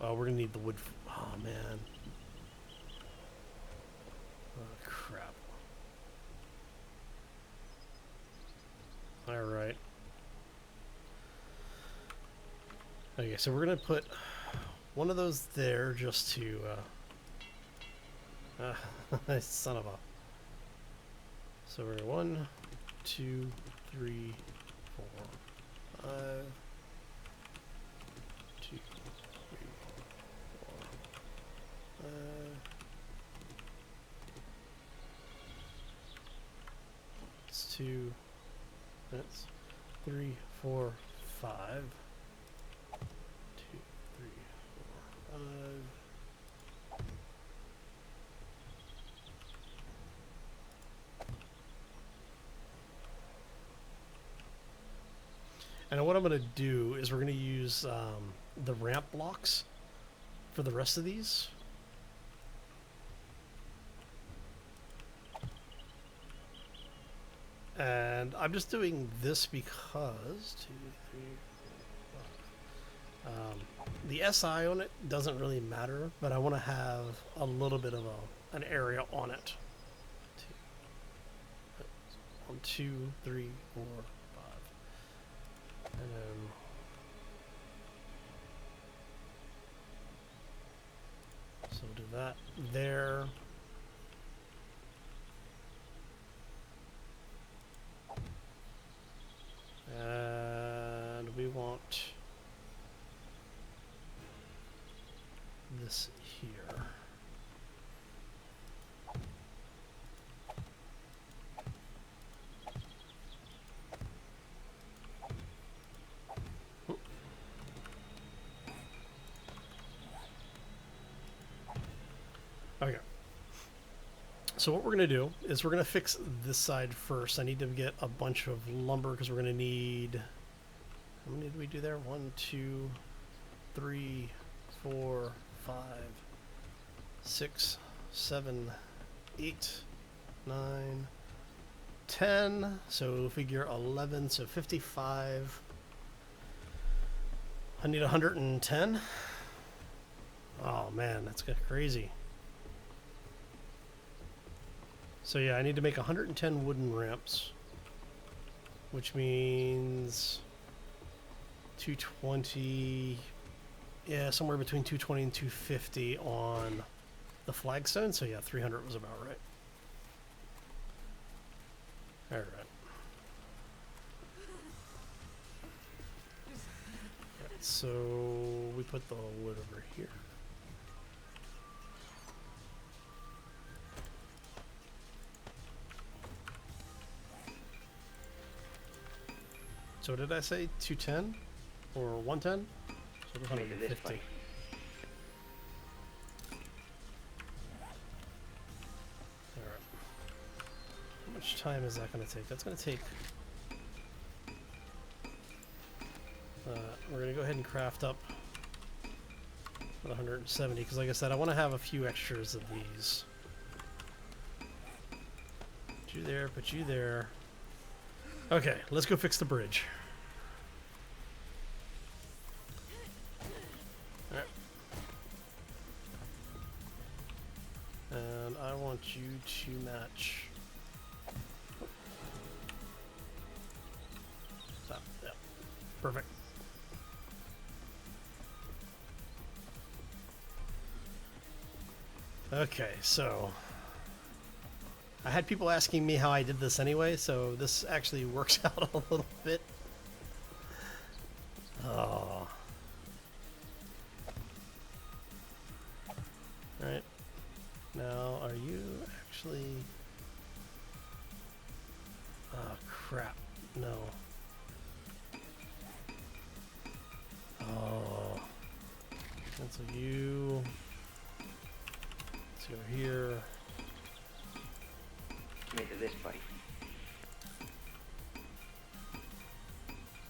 Speaker 1: we're gonna need the wood. Oh man. Oh crap. All right. Okay, so we're gonna put one of those there just to son of a. So we're 1, 2, 3, 4, 5, 2, 3, 4, 5. It's 2. That's 3, 4, 5. And what I'm going to do is we're going to use the ramp blocks for the rest of these. And I'm just doing this because the SI on it doesn't really matter, but I want to have a little bit of an area on it. 1, 2, 3, 4, 5. And then so we'll do that there. And we want this here. Okay. So what we're going to do is we're going to fix this side first. I need to get a bunch of lumber because we're going to need... How many did we do there? 1, 2, 3, 4, 5, 6, 7, 8, 9, 10. So figure 11, so 55. I need 110. Oh man, that's crazy. So yeah, I need to make 110 wooden ramps, which means 220, yeah, somewhere between 220 and 250 on the flagstone. So yeah, 300 was about right. All right. So we put the wood over here. So what did I say? 210 or 110? So 150. All right. How much time is that going to take? That's going to take. We're going to go ahead and craft up 170 because, like I said, I want to have a few extras of these. Put you there. Put you there. Okay, let's go fix the bridge. Alright. And I want you to match. Stop. Yeah. Perfect. Okay, so I had people asking me how I did this anyway, so this actually works out a little bit. Oh. Alright. Now, are you actually... Oh, crap. No. Oh. Cancel you. Let's go here.
Speaker 2: Into this fight.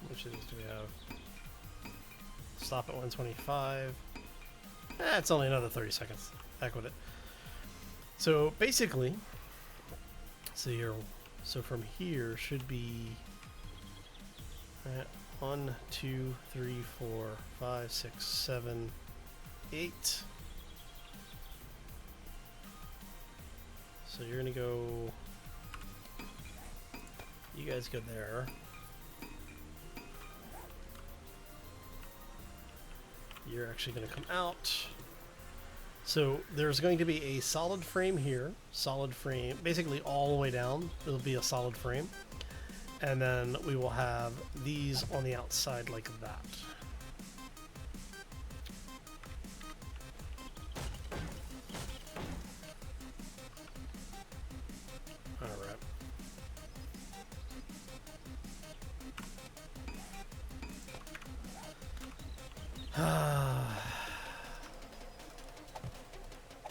Speaker 1: Which is do we have? Stop at 125. It's only another 30 seconds. Heck with it. So basically, so from here should be 1, 2, 3, 4, 5, 6, 7, 8. So you're gonna go. You guys go there. You're actually going to come out. So there's going to be a solid frame here. Solid frame, basically all the way down. It'll be a solid frame. And then we will have these on the outside like that.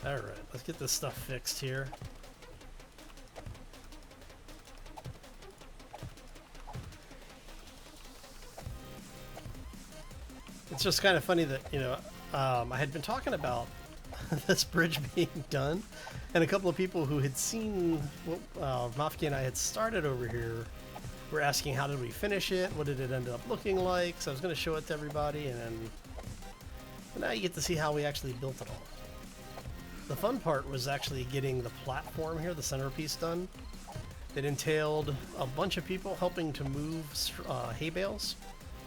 Speaker 1: Alright, let's get this stuff fixed here. It's just kind of funny that, you know, I had been talking about this bridge being done, and a couple of people who had seen what Mafki and I had started over here were asking how did we finish it, what did it end up looking like, so I was going to show it to everybody, and then now you get to see how we actually built it all. The fun part was actually getting the platform here, the centerpiece, done. It entailed a bunch of people helping to move hay bales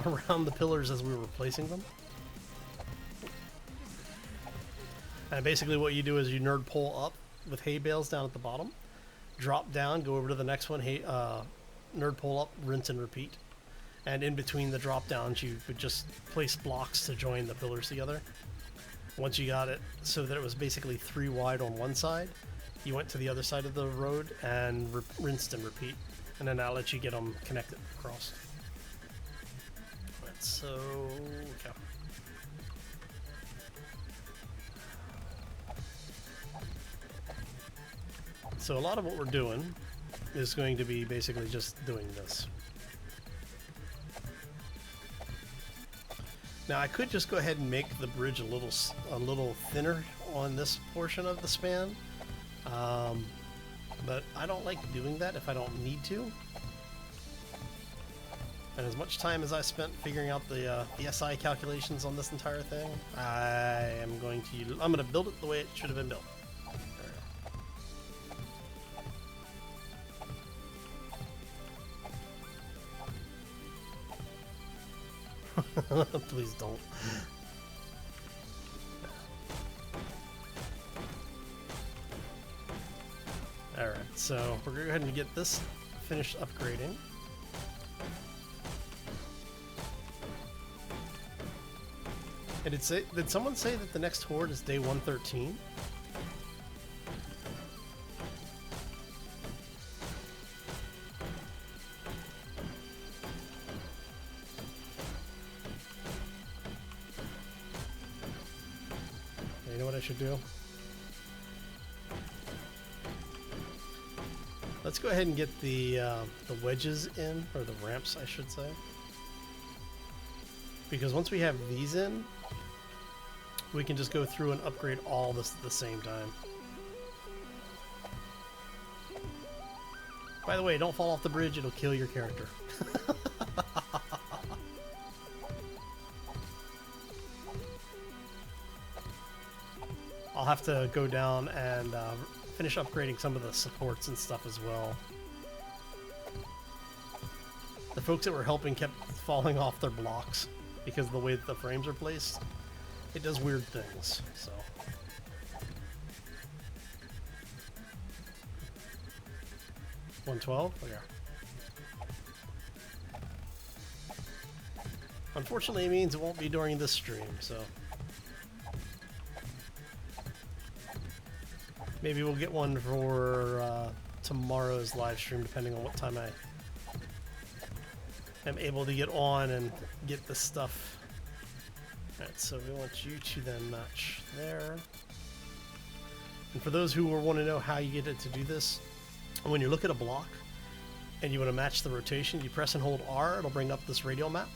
Speaker 1: around the pillars as we were replacing them. And basically what you do is you nerd pull up with hay bales down at the bottom, drop down, go over to the next one, nerd pull up, rinse and repeat. And in between the drop downs you would just place blocks to join the pillars together. Once you got it so that it was basically 3 wide on one side, you went to the other side of the road and rinsed and repeat. And then that'll let you get them connected across. So, okay. So a lot of what we're doing is going to be basically just doing this. Now I could just go ahead and make the bridge a little thinner on this portion of the span, but I don't like doing that if I don't need to. And as much time as I spent figuring out the SI calculations on this entire thing, I'm going to build it the way it should have been built. Please don't. Alright, so we're going to go ahead and get this finished upgrading. And did someone say that the next horde is day 113? You know what I should do? Let's go ahead and get the wedges in, or the ramps, I should say. Because once we have these in, we can just go through and upgrade all this at the same time. By the way, don't fall off the bridge, it'll kill your character. I'll have to go down and finish upgrading some of the supports and stuff as well. The folks that were helping kept falling off their blocks because of the way that the frames are placed. It does weird things, so. 112? Okay. Unfortunately, it means it won't be during this stream, so. Maybe we'll get one for tomorrow's live stream, depending on what time I am able to get on and get this stuff. Alright, so we want you to then match there. And for those who want to know how you get it to do this, when you look at a block and you want to match the rotation, you press and hold R, it'll bring up this radial map.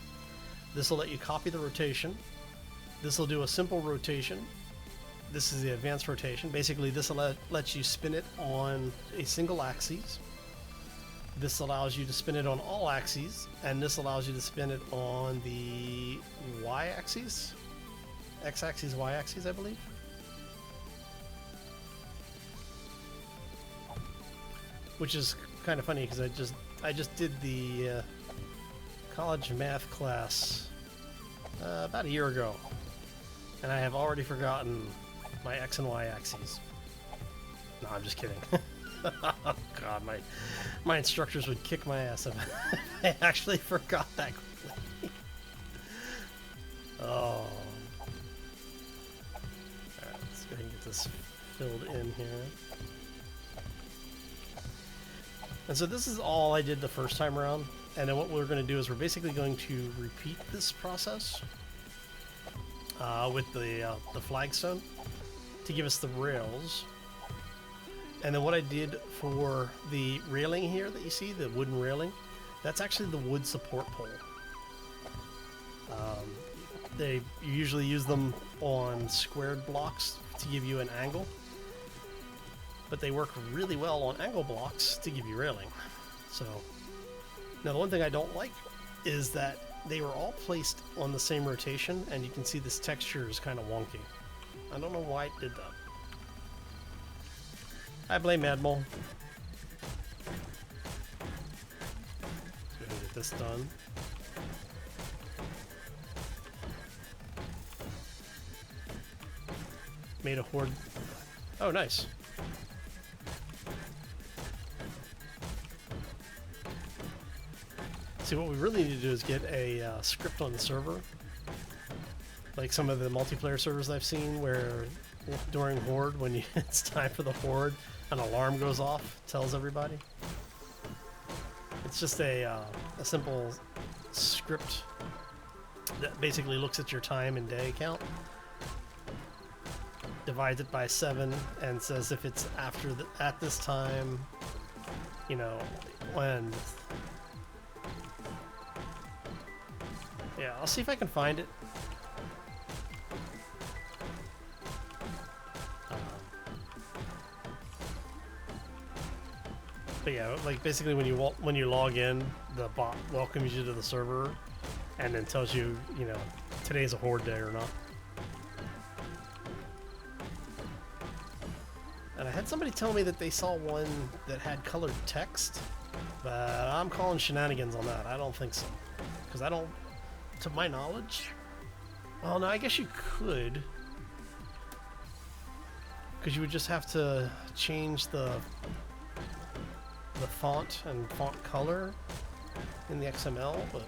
Speaker 1: This will let you copy the rotation. This will do a simple rotation. This is the advanced rotation. Basically, this will let you spin it on a single axis. This allows you to spin it on all axes, and this allows you to spin it on the y-axis, x-axis, y-axis, I believe. Which is kind of funny because I just did the college math class about a year ago, and I have already forgotten my x and y axes. No, I'm just kidding. Oh god, my instructors would kick my ass if I actually forgot that quickly. Oh. Alright, let's go ahead and get this filled in here. And so this is all I did the first time around, and then what we're going to do is we're basically going to repeat this process with the flagstone to give us the rails. And then what I did for the railing here that you see, the wooden railing, that's actually the wood support pole. You usually use them on squared blocks to give you an angle, but they work really well on angle blocks to give you railing. So now the one thing I don't like is that they were all placed on the same rotation, and you can see this texture is kind of wonky. I don't know why it did that. I blame Admiral. Let's go ahead and get this done. Made a horde. Oh, nice. See, what we really need to do is get a script on the server. Like some of the multiplayer servers I've seen where during Horde, when it's time for the Horde, an alarm goes off, tells everybody. It's just a simple script that basically looks at your time and day count, divides it by 7, and says if it's at this time, you know, when. Yeah, I'll see if I can find it. But yeah, like basically when you log in, the bot welcomes you to the server, and then tells you, you know, today's a Horde day or not. And I had somebody tell me that they saw one that had colored text, but I'm calling shenanigans on that. I don't think so, because I don't, to my knowledge. Well, no, I guess you could, because you would just have to change the font and font color in the XML, but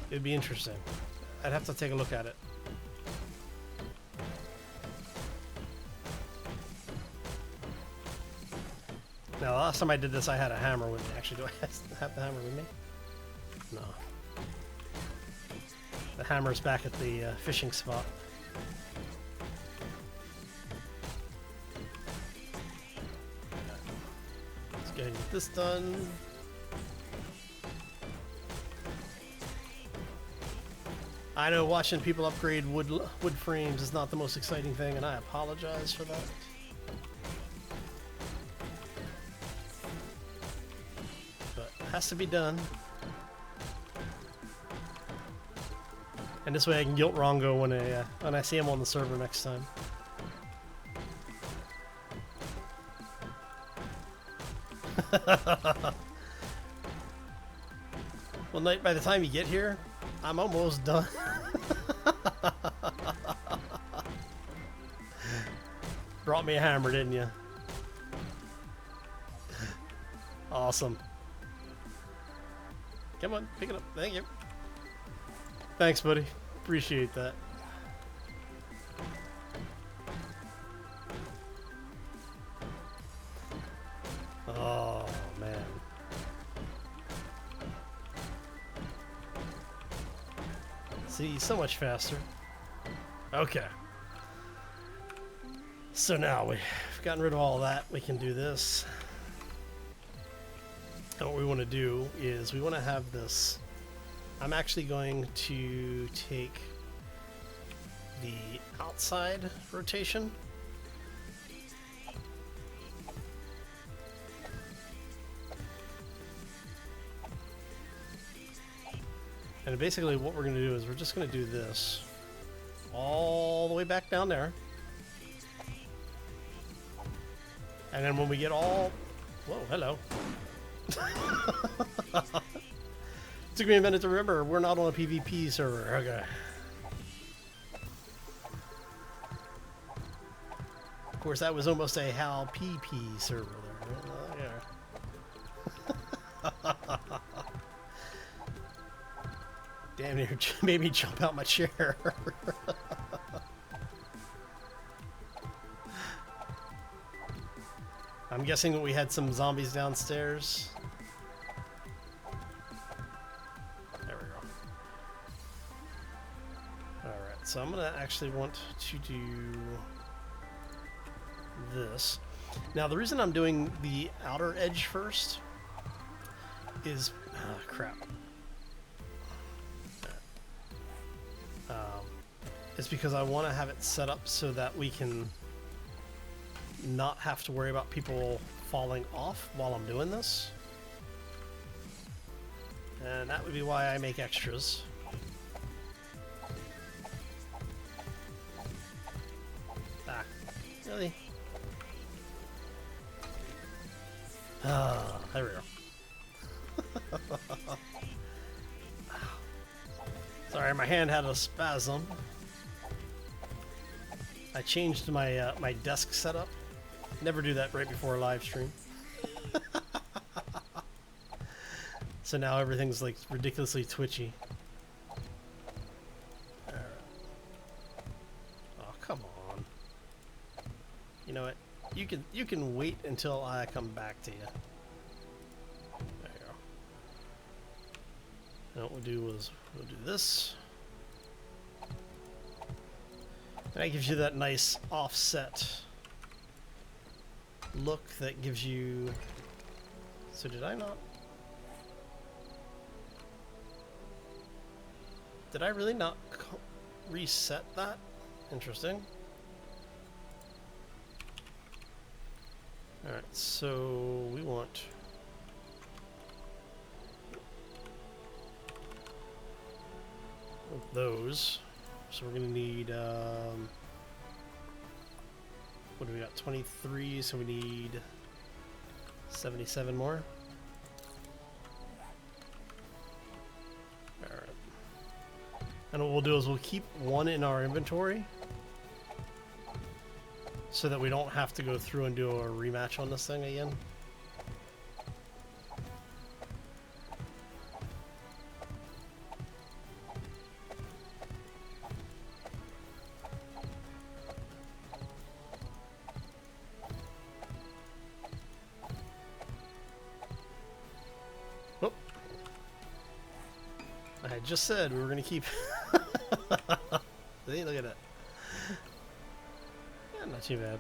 Speaker 1: it'd be interesting. I'd have to take a look at it. Now, the last time I did this, I had a hammer with me. Actually, do I have the hammer with me? No. The hammer's back at the fishing spot. Let's go ahead and get this done. I know watching people upgrade wood frames is not the most exciting thing, and I apologize for that. But it has to be done. And this way I can guilt Rongo when I see him on the server next time. Well, Knight, by the time you get here, I'm almost done. Brought me a hammer, didn't you? Awesome. Come on, pick it up. Thank you. Thanks, buddy. Appreciate that. Oh, man. See, so much faster. Okay. So now we've gotten rid of all that. We can do this. And what we want to do is we want to have this. I'm actually going to take the outside rotation. And basically what we're going to do is we're just going to do this all the way back down there. And then when we get all... Whoa, hello. Took me a minute to remember, we're not on a PvP server. Okay. Of course, that was almost a Hal PP server there. Yeah. Damn, you made me jump out my chair. I'm guessing we had some zombies downstairs. There we go. Alright, so I'm going to actually want to do this. Now, the reason I'm doing the outer edge first is... crap. is because I want to have it set up so that we can not have to worry about people falling off while I'm doing this. And that would be why I make extras. Ah, really? Ah, there we go. Sorry, my hand had a spasm. I changed my my desk setup. Never do that right before a live stream. So now everything's like ridiculously twitchy. Alright. Oh, come on. You know what? You can wait until I come back to you. There you go. And what we'll do is we'll do this. And that gives you that nice offset look that gives you... So did I not... Did I really not reset that? Interesting. Alright, so we want... those. So we're going to need... what do we got? 23, so we need 77 more. Alright. And what we'll do is we'll keep one in our inventory so that we don't have to go through and do a rematch on this thing again. Oh. I had just said we were going to keep... See, look at that. Yeah, not too bad.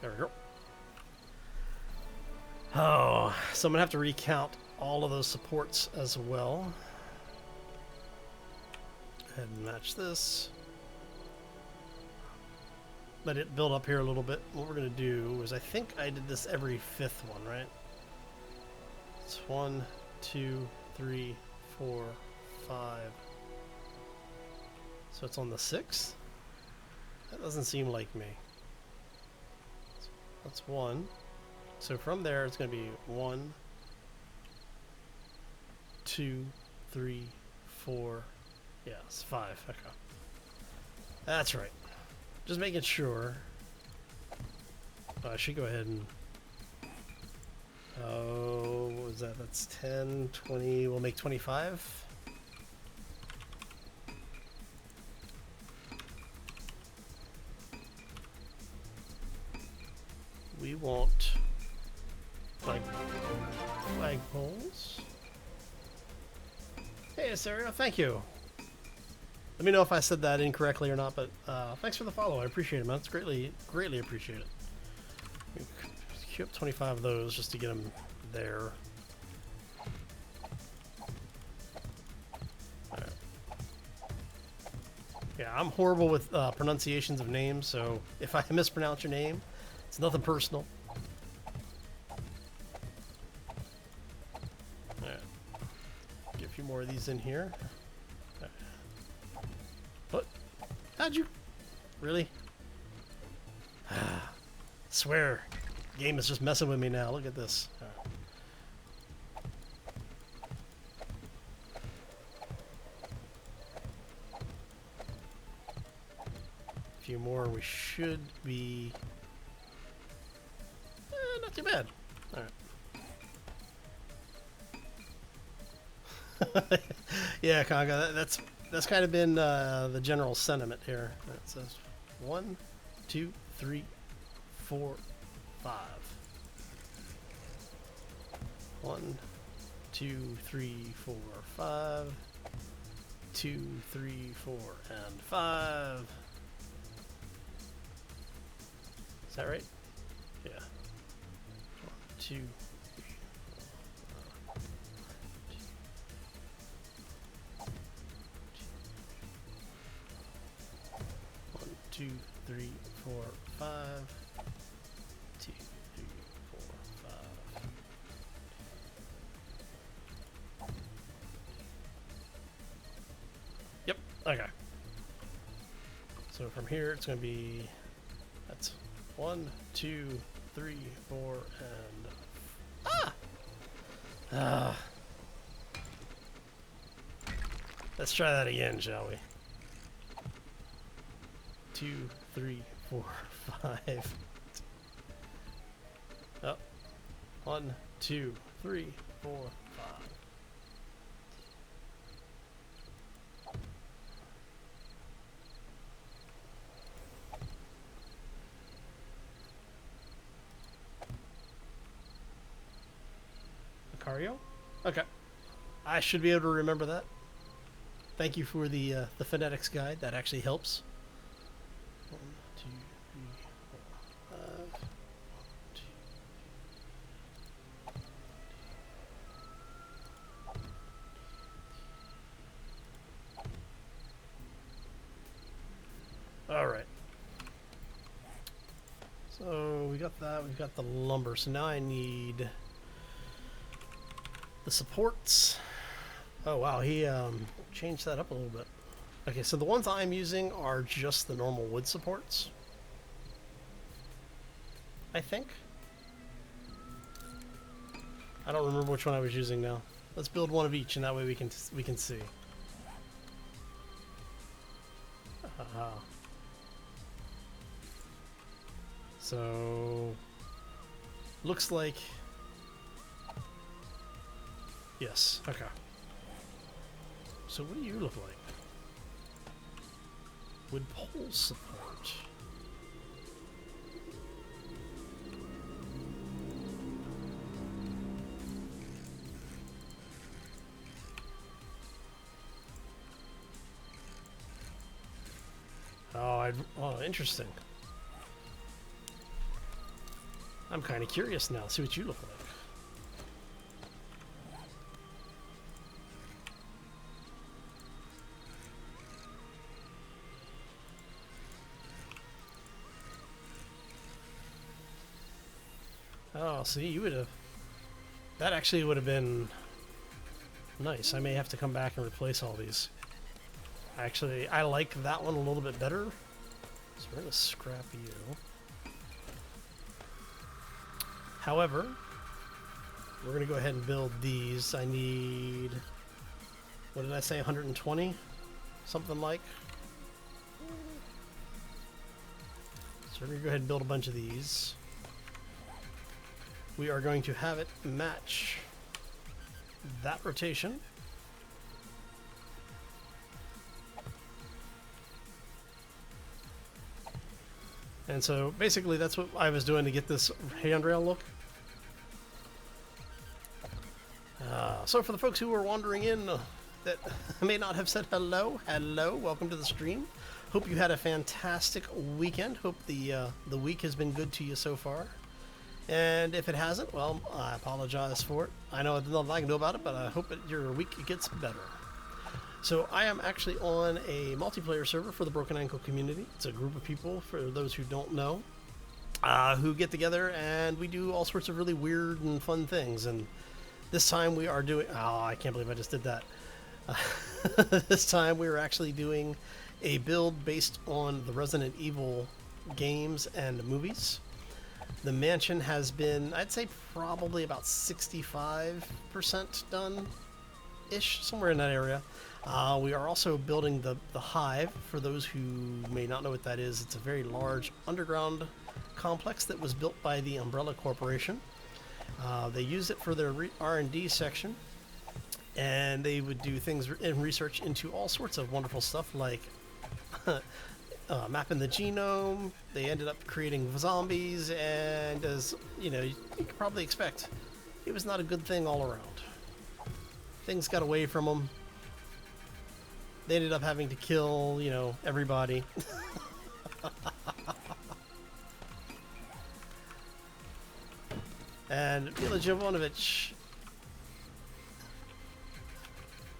Speaker 1: There we go. Oh, so I'm gonna have to recount all of those supports as well. Go ahead and match this. Let it build up here a little bit. What we're gonna do is, I think I did this every fifth one, right? It's 1, 2, 3, 4, 5. So it's on the 6th? That doesn't seem like me. That's 1. So from there, it's going to be 1, 2, 3, 4. Yeah, it's 5. Okay. That's right. Just making sure. I should go ahead and... Oh, what was that? That's 10, 20. We'll make 25. We want flagpoles. Hey, Asario, thank you. Let me know if I said that incorrectly or not, but thanks for the follow. I appreciate it, man. It's greatly appreciated. Queue up 25 of those just to get them there. Right. Yeah, I'm horrible with pronunciations of names, so if I mispronounce your name, it's nothing personal. Alright. Get a few more of these in here. Right. What? How'd you? Really? Swear. The game is just messing with me now. Look at this. Right. A few more. We should be... not too bad. Alright. Yeah, Conga, that's kind of been the general sentiment here. It says 1, 2, 3, 4, 5. 1, 2, 3, 4, 5. 2, 3, 4, and 5. Is that right? Yeah. 1, 2, 3, 4, 5. 2, 3, 4, 5. 2, 3, 4, 5. Yep. Okay. So from here, it's going to be, that's 1, 2, 3, 4, and let's try that again, shall we? 2, 3, 4, 5. Oh. 1, 2, 3, 4, 5. Macario? Okay. I should be able to remember that. Thank you for the phonetics guide. That actually helps. 1, 2, 3, 4, 5. 2. All right. So we got that. We've got the lumber. So now I need the supports. Oh wow, he changed that up a little bit. Okay, so the ones I'm using are just the normal wood supports, I think. I don't remember which one I was using now. Let's build one of each, and that way we can see. So looks like yes. Okay. So what do you look like? Wood pole support. Oh, interesting. I'm kind of curious now. See what you look like. Oh, see, you would have... That actually would have been nice. I may have to come back and replace all these. Actually, I like that one a little bit better. So we're going to scrap you. However, we're going to go ahead and build these. I need... What did I say? 120? Something like. So we're going to go ahead and build a bunch of these. We are going to have it match that rotation. And so basically that's what I was doing to get this handrail look. So for the folks who are wandering in that may not have said hello, welcome to the stream. Hope you had a fantastic weekend. Hope the week has been good to you so far. And if it hasn't, well, I apologize for it. I know there's nothing I can do about it, but I hope that your week gets better. So I am actually on a multiplayer server for the Broken Ankle community. It's a group of people, for those who don't know, who get together and we do all sorts of really weird and fun things. And this time we are doing... Oh, I can't believe I just did that. This time we are actually doing a build based on the Resident Evil games and movies. The mansion has been, I'd say, probably about 65% done-ish, somewhere in that area. We are also building the Hive. For those who may not know what that is, it's a very large underground complex that was built by the Umbrella Corporation. They use it for their R&D section, and they would do things in research into all sorts of wonderful stuff like mapping the genome. They ended up creating zombies, and as you know, you could probably expect, it was not a good thing all around. Things got away from them. They ended up having to kill, you know, everybody. And Mila Jovanovic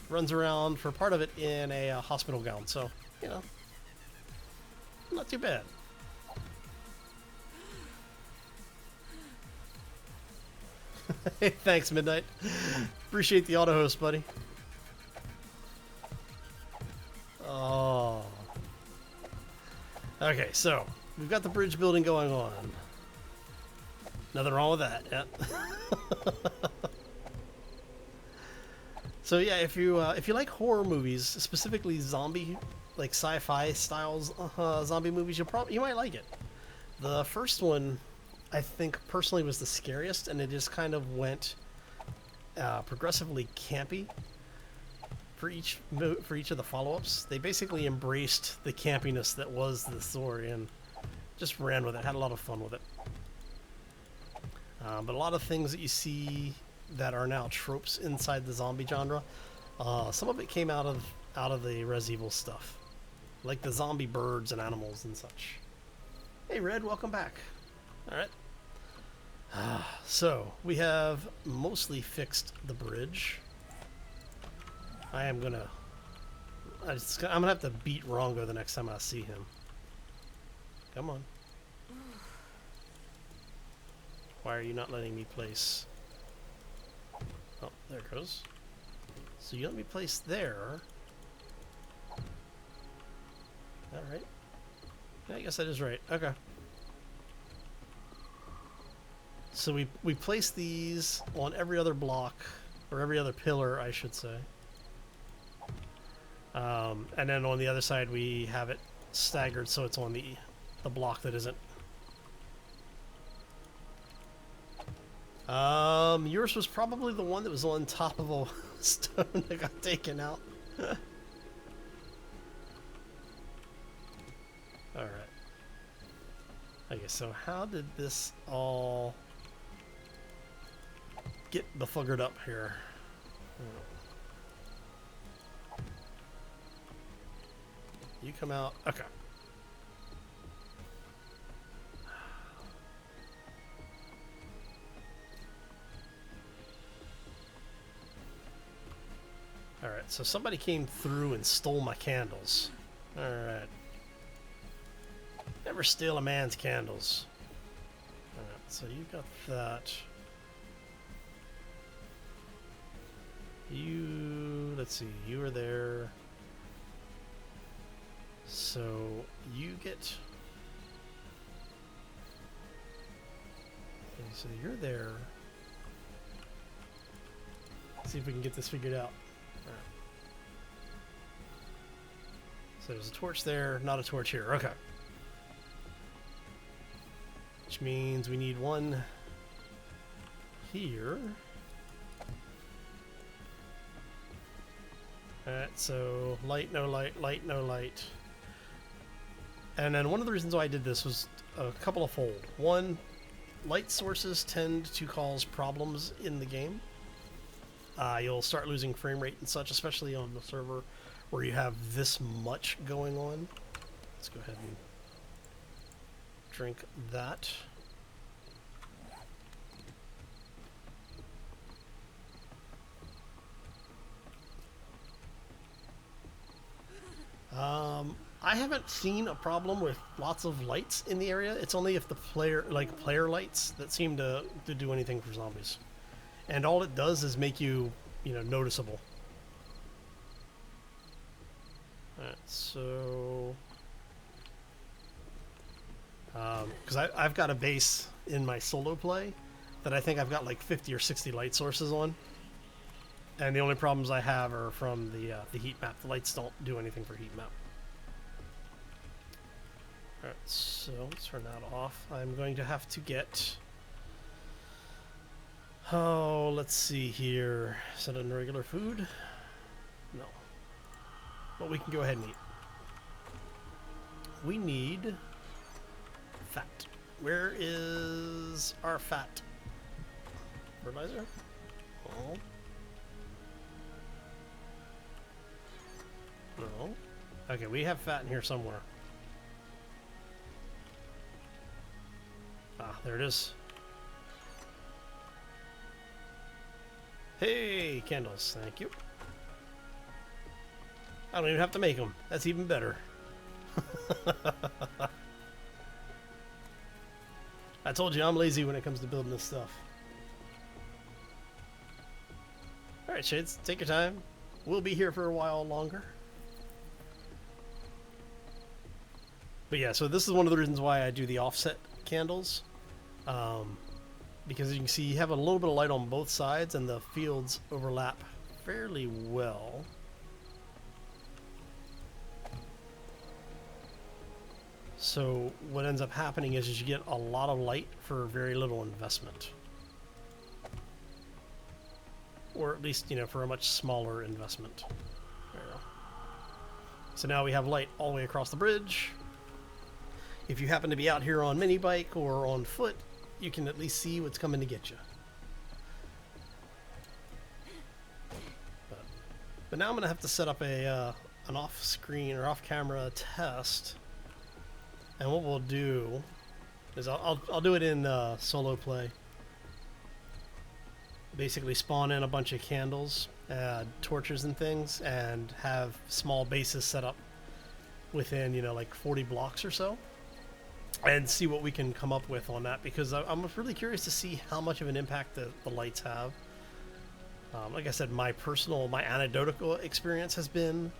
Speaker 1: runs around for part of it in a hospital gown, so, you know. Not too bad. Hey, thanks, Midnight. Appreciate the auto host, buddy. Oh. Okay, so we've got the bridge building going on. Nothing wrong with that. Yeah. So yeah, if you like horror movies, specifically zombie, like sci-fi styles zombie movies, you might like it. The first one, I think personally, was the scariest, and it just kind of went progressively campy for each of the follow-ups. They basically embraced the campiness that was the story and just ran with it. Had a lot of fun with it. But a lot of things that you see that are now tropes inside the zombie genre, some of it came out of the Res Evil stuff, like the zombie birds and animals and such. Hey, Red, welcome back. All right. So we have mostly fixed the bridge. I'm gonna have to beat Rongo the next time I see him. Come on. Why are you not letting me place? Oh, there it goes. So you let me place there. Alright. Yeah, I guess that is right. Okay. So we place these on every other block, or every other pillar, I should say. And then on the other side we have it staggered so it's on the block that isn't. Yours was probably the one that was on top of a stone that got taken out. Alright. Okay, so how did this all get befuggered up here? You come out. Okay. Alright, so somebody came through and stole my candles. Alright. Never steal a man's candles. Alright, so you got that. Let's see, you were there. So you get. Okay, so you're there. Let's see if we can get this figured out. All right. So there's a torch there, not a torch here. Okay. Which means we need one here. Alright, so light, no light, light, no light. And then one of the reasons why I did this was a couple of fold. One, light sources tend to cause problems in the game. You'll start losing frame rate and such, especially on the server where you have this much going on. Let's go ahead and drink that. I haven't seen a problem with lots of lights in the area. It's only if the player lights that seem to do anything for zombies. And all it does is make you, noticeable. Alright, so because I've got a base in my solo play that I think I've got like 50 or 60 light sources on. And the only problems I have are from the heat map. The lights don't do anything for heat map. Alright, so let's turn that off. I'm going to have to get... Oh, let's see here. Is that a regular food? No. But we can go ahead and eat. We need fat. Where is our fat? Fertilizer? Oh. No. Okay, we have fat in here somewhere. Ah, there it is. Hey, candles. Thank you. I don't even have to make them. That's even better. I told you I'm lazy when it comes to building this stuff. Alright, Shades, take your time. We'll be here for a while longer. But yeah, so this is one of the reasons why I do the offset candles. Because as you can see, you have a little bit of light on both sides and the fields overlap fairly well. So what ends up happening is you get a lot of light for very little investment. Or at least, you know, for a much smaller investment. There we go. So now we have light all the way across the bridge. If you happen to be out here on mini bike or on foot, you can at least see what's coming to get you. But now I'm going to have to set up a an off-screen or off-camera test. And what we'll do is I'll do it in solo play. Basically spawn in a bunch of candles, torches and things, and have small bases set up within, you know, like 40 blocks or so. And see what we can come up with on that, because I'm really curious to see how much of an impact the lights have. Like I said, my anecdotal experience has been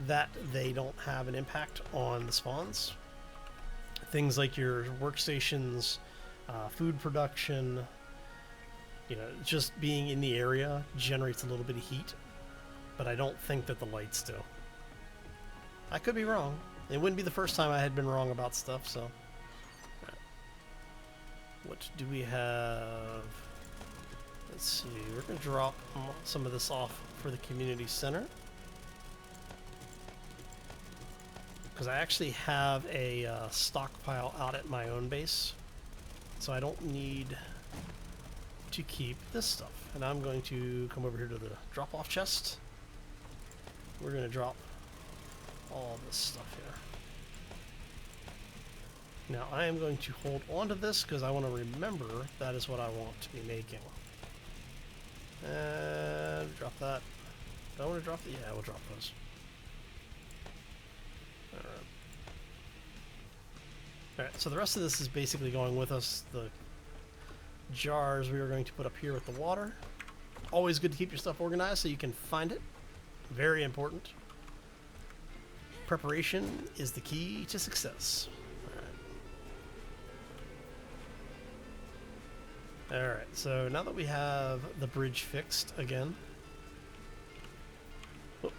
Speaker 1: that they don't have an impact on the spawns. Things like your workstations, food production, you know, just being in the area generates a little bit of heat, but I don't think that the lights do. I could be wrong. It wouldn't be the first time I had been wrong about stuff, so. What do we have? Let's see, we're going to drop some of this off for the community center. Because I actually have a stockpile out at my own base, so I don't need to keep this stuff. And I'm going to come over here to the drop-off chest. We're going to drop all this stuff here. Now I am going to hold on to this because I want to remember that is what I want to be making. And drop that. Do I want to drop the? Yeah, we'll drop those. Alright, so the rest of this is basically going with us. The jars we are going to put up here with the water. Always good to keep your stuff organized so you can find it. Very important. Preparation is the key to success. Alright, so now that we have the bridge fixed again. Oh,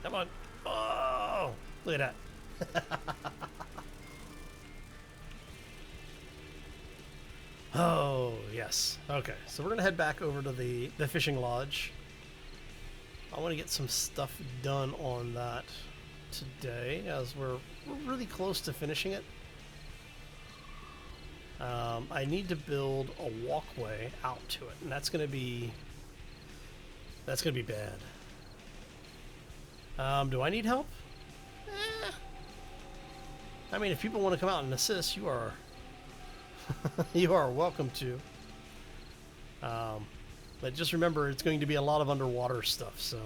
Speaker 1: come on. Oh, look at that. Oh, yes. Okay, so we're going to head back over to the fishing lodge. I want to get some stuff done on that today, as we're really close to finishing it. I need to build a walkway out to it, and that's going to be bad. Do I need help? I mean, if people want to come out and assist, you are you are welcome to. But just remember, it's going to be a lot of underwater stuff, so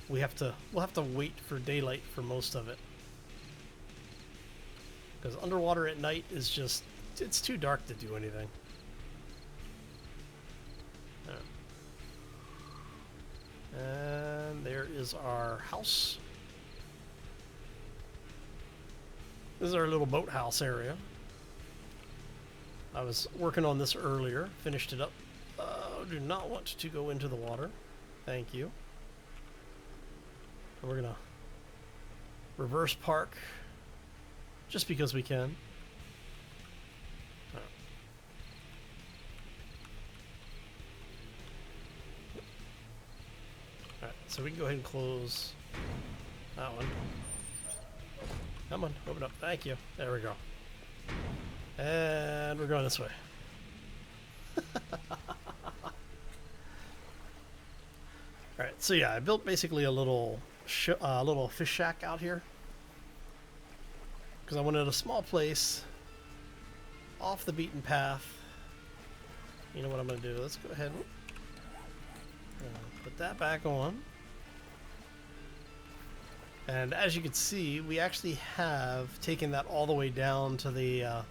Speaker 1: we'll have to wait for daylight for most of it. Because underwater at night is just, it's too dark to do anything. And there is our house. This is our little boathouse area. I was working on this earlier, finished it up. Do not want to go into the water. Thank you. And we're gonna reverse park just because we can. Alright, so we can go ahead and close that one. Come on, open up. Thank you. There we go. And we're going this way. Alright, so yeah, I built basically a little fish shack out here. Because I wanted a small place off the beaten path. You know what I'm going to do? Let's go ahead and put that back on. And as you can see, we actually have taken that all the way down to the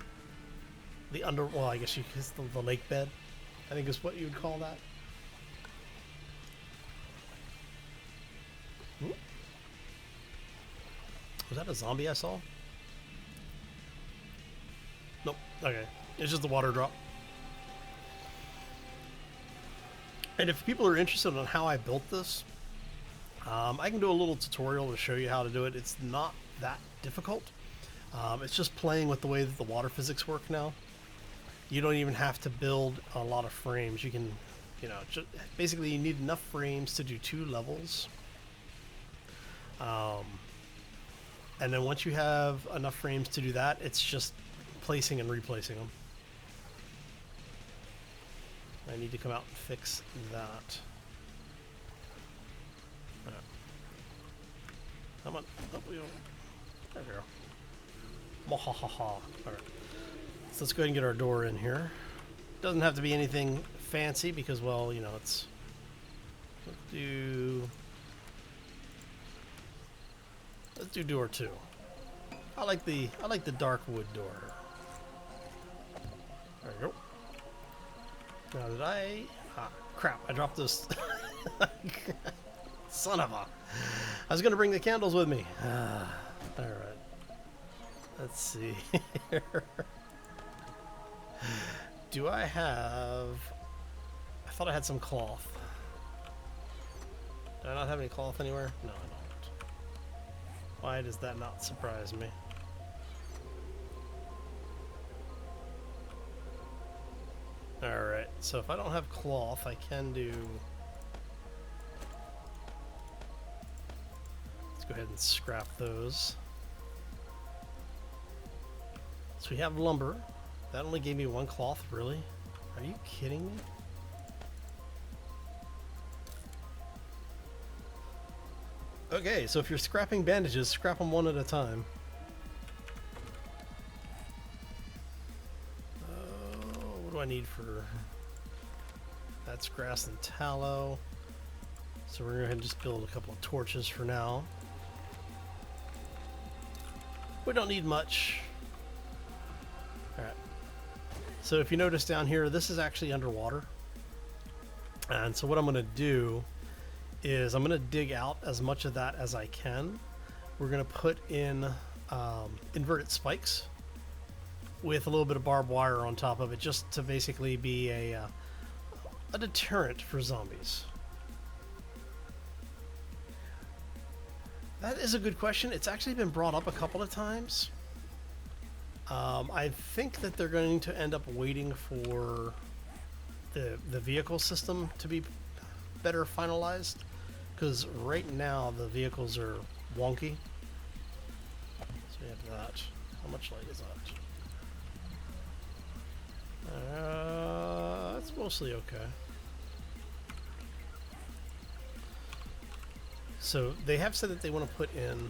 Speaker 1: well, I guess the lake bed, I think is what you would call that. Ooh. Was that a zombie I saw? Nope. Okay. It's just the water drop. And if people are interested in how I built this, I can do a little tutorial to show you how to do it. It's not that difficult. It's just playing with the way that the water physics work now. You don't even have to build a lot of frames. You can, just, basically you need enough frames to do 2 levels. And then once you have enough frames to do that, it's just placing and replacing them. I need to come out and fix that. Right. Come on. Oh, there we go. Mwahaha. Alright. So let's go ahead and get our door in here. Doesn't have to be anything fancy because, well, let's do door 2. I like the dark wood door. There we go. Now did I? Ah, crap! I dropped this. Son of a! I was gonna bring the candles with me. All right. Let's see here. Do I have? I thought I had some cloth. Do I not have any cloth anywhere? No, I don't. Why does that not surprise me? Alright, so if I don't have cloth, I can do... Let's go ahead and scrap those. So we have lumber. That only gave me 1 cloth, really? Are you kidding me? Okay, so if you're scrapping bandages, scrap them 1 at a time. What do I need for... That's grass and tallow. So we're going to go ahead and just build a couple of torches for now. We don't need much. Alright. So if you notice down here, this is actually underwater. And so what I'm going to do is I'm going to dig out as much of that as I can. We're going to put in inverted spikes with a little bit of barbed wire on top of it, just to basically be a deterrent for zombies. That is a good question. It's actually been brought up a couple of times. I think that they're going to end up waiting for the vehicle system to be better finalized, because right now the vehicles are wonky. So we have that. How much light is that? It's mostly okay. So they have said that they want to put in...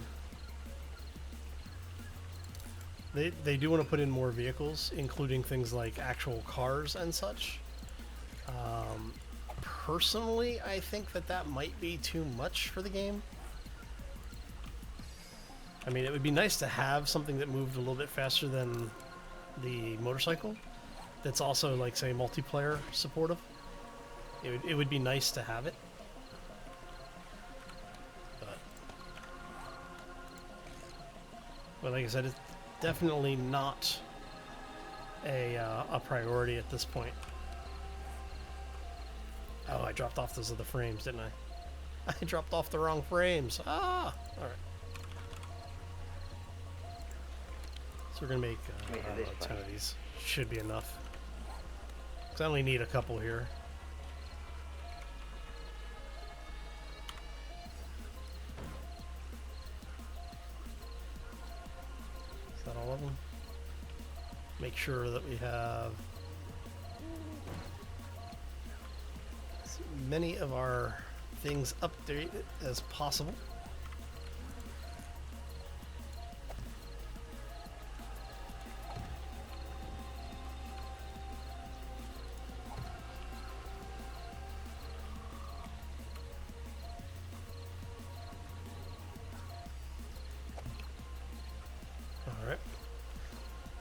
Speaker 1: They do want to put in more vehicles, including things like actual cars and such. Personally, I think that might be too much for the game. I mean, it would be nice to have something that moved a little bit faster than the motorcycle. That's also, like, say, multiplayer supportive. It would be nice to have it. But like I said, it's definitely not a priority at this point. Oh, I dropped off those other frames, didn't I? I dropped off the wrong frames. Ah! Alright. So we're going to make 10 of these. Should be enough. Because I only need a couple here. Is that all of them? Make sure that we have as many of our things updated as possible.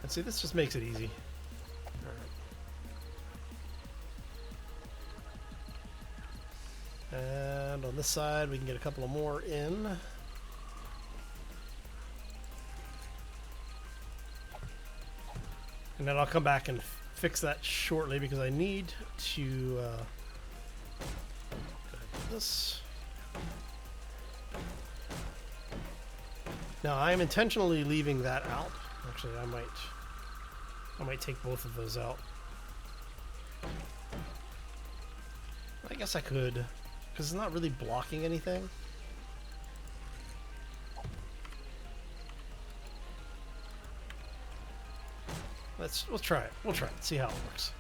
Speaker 1: And see, this just makes it easy. Alright. And on this side, we can get a couple of more in. And then I'll come back and fix that shortly because I need to go ahead and do this. Now I'm intentionally leaving that out. Actually, I might take both of those out. I guess I could, because it's not really blocking anything. We'll try it. We'll try it. See how it works.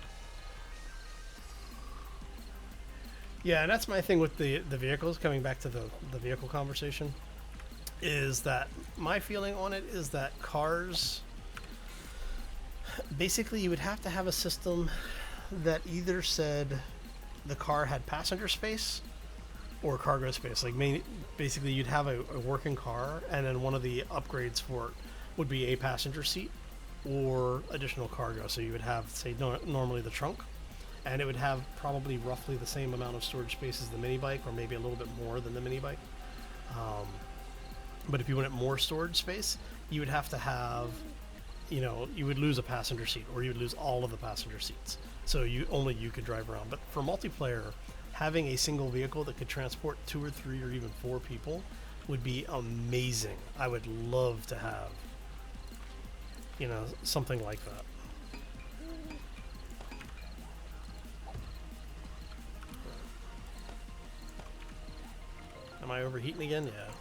Speaker 1: Yeah, and that's my thing with the vehicles. Coming back to the vehicle conversation, is that my feeling on it is that cars, basically, you would have to have a system that either said the car had passenger space or cargo space. Like basically, you'd have a working car, and then one of the upgrades for it would be a passenger seat or additional cargo. So you would have, say, normally the trunk, and it would have probably roughly the same amount of storage space as the mini bike, or maybe a little bit more than the mini bike. But if you wanted more storage space, you would have to have, you know, you would lose a passenger seat, or you would lose all of the passenger seats. So only you could drive around. But for multiplayer, having a single vehicle that could transport 2 or 3 or even 4 people would be amazing. I would love to have, you know, something like that. Am I overheating again? Yeah.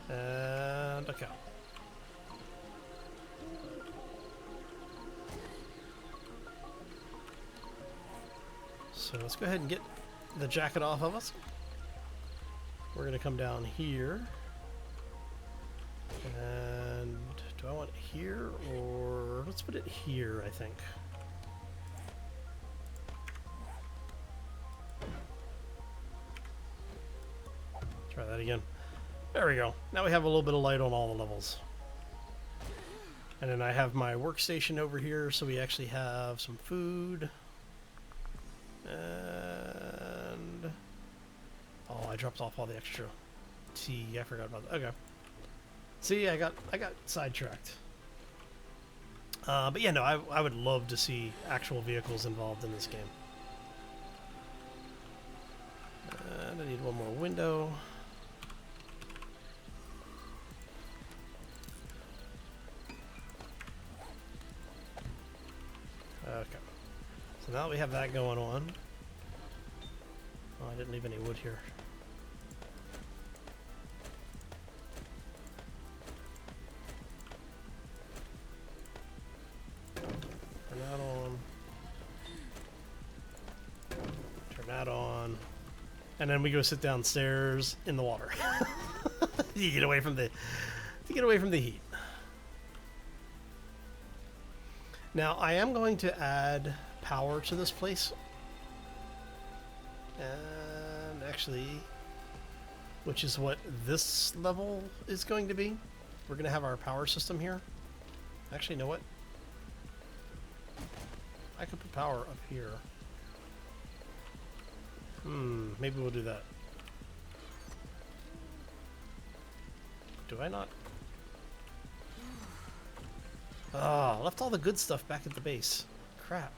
Speaker 1: And okay. So let's go ahead and get the jacket off of us. We're going to come down here. And do I want it here, or let's put it here, I think. Try that again. There we go. Now we have a little bit of light on all the levels. And then I have my workstation over here, so we actually have some food. And oh, I dropped off all the extra tea. I forgot about that. Okay. See, I got sidetracked. But yeah, no, I would love to see actual vehicles involved in this game. And I need one more window. Okay. So now that we have that going on. Oh, I didn't leave any wood here. Turn that on. Turn that on. And then we go sit downstairs in the water. You get away from the heat. Now I am going to add power to this place. And actually, which is what this level is going to be. We're going to have our power system here. Actually, you know what? I could put power up here. Maybe we'll do that. Do I not? Ah, left all the good stuff back at the base. Crap.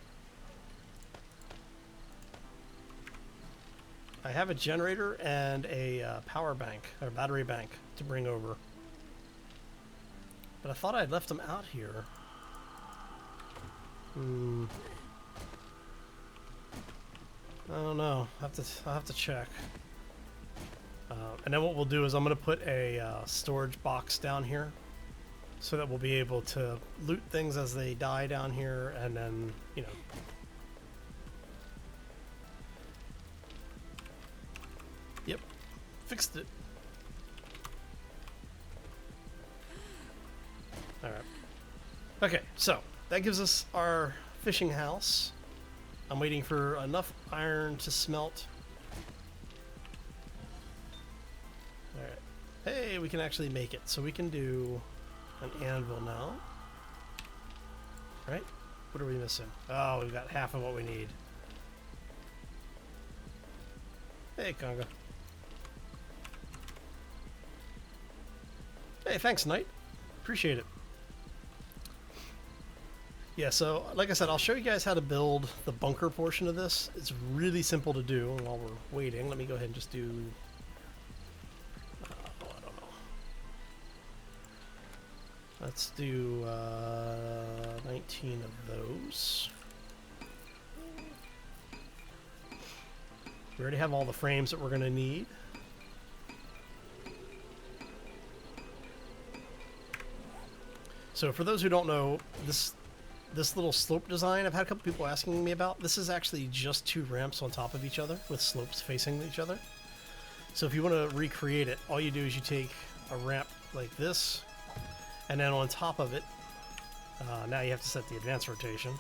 Speaker 1: I have a generator and a power bank, or battery bank, to bring over. But I thought I'd left them out here. I don't know. I'll have to check. And then what we'll do is I'm going to put a storage box down here, so that we'll be able to loot things as they die down here, and then, you know. Yep, fixed it. Alright. Okay, so that gives us our fishing house. I'm waiting for enough iron to smelt. Hey, we can actually make it. So we can do an anvil now. Right? What are we missing? Oh, we've got half of what we need. Hey, Conga. Hey, thanks, Knight. Appreciate it. Yeah, so like I said, I'll show you guys how to build the bunker portion of this. It's really simple to do. And while we're waiting, let me go ahead and just do... I don't know. Let's do 19 of those. We already have all the frames that we're going to need. So for those who don't know, this little slope design I've had a couple people asking me about. This is actually just 2 ramps on top of each other with slopes facing each other. So if you want to recreate it, all you do is you take a ramp like this, and then on top of it, now you have to set the advanced rotation.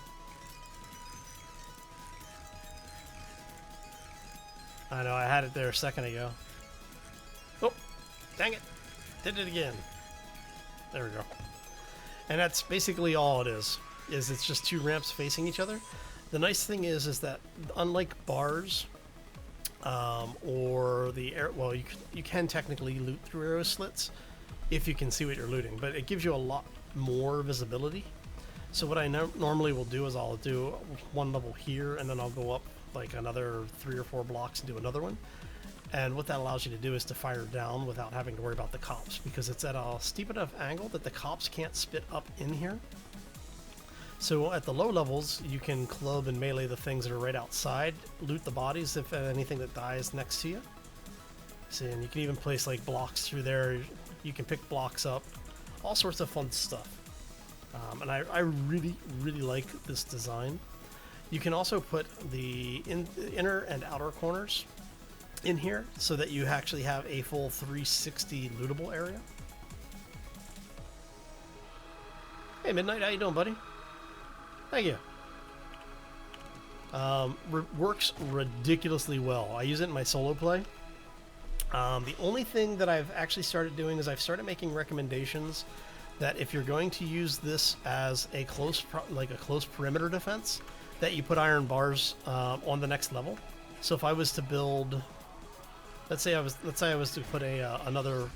Speaker 1: I know, I had it there a second ago. Oh, dang it. Did it again. There we go. And that's basically all it is it's just 2 ramps facing each other. The nice thing is that unlike bars, or the air, well, you can technically loot through arrow slits if you can see what you're looting, but it gives you a lot more visibility. So what I normally will do is I'll do 1 level here, and then I'll go up like another 3 or 4 blocks and do another one. And what that allows you to do is to fire down without having to worry about the cops, because it's at a steep enough angle that the cops can't spit up in here. So at the low levels, you can club and melee the things that are right outside, loot the bodies if anything that dies next to you. See, and you can even place like blocks through there. You can pick blocks up, all sorts of fun stuff. And I really, really like this design. You can also put the inner and outer corners in here so that you actually have a full 360 lootable area. Hey Midnight, how you doing, buddy? Thank you. Works ridiculously well. I use it in my solo play. The only thing that I've actually started doing is I've started making recommendations that if you're going to use this as a close perimeter defense, that you put iron bars on the next level. So if I was to build, let's say I was to put another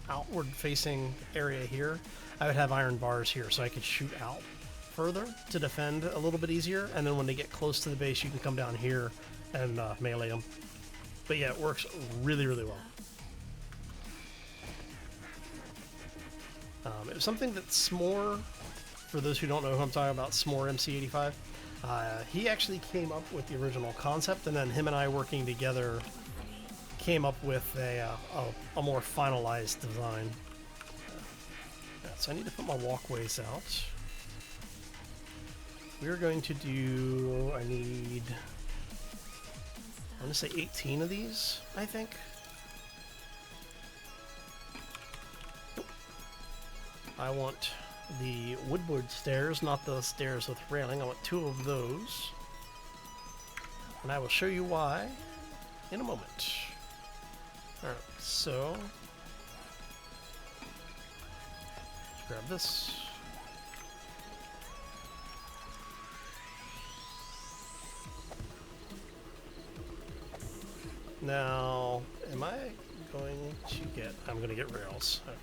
Speaker 1: outward facing area here, I would have iron bars here so I could shoot out further to defend a little bit easier, and then when they get close to the base you can come down here and melee them. But yeah, it works really, really well. It was something that S'more, for those who don't know who I'm talking about, S'more MC85, he actually came up with the original concept, and then him and I working together came up with a more finalized design. Yeah, so I need to put my walkways out. We're going to do, I want to say 18 of these, I think. Nope. I want the woodboard stairs, not the stairs with railing. I want 2 of those. And I will show you why in a moment. Alright, so let's grab this. Now, am I going to get... I'm going to get rails. Okay.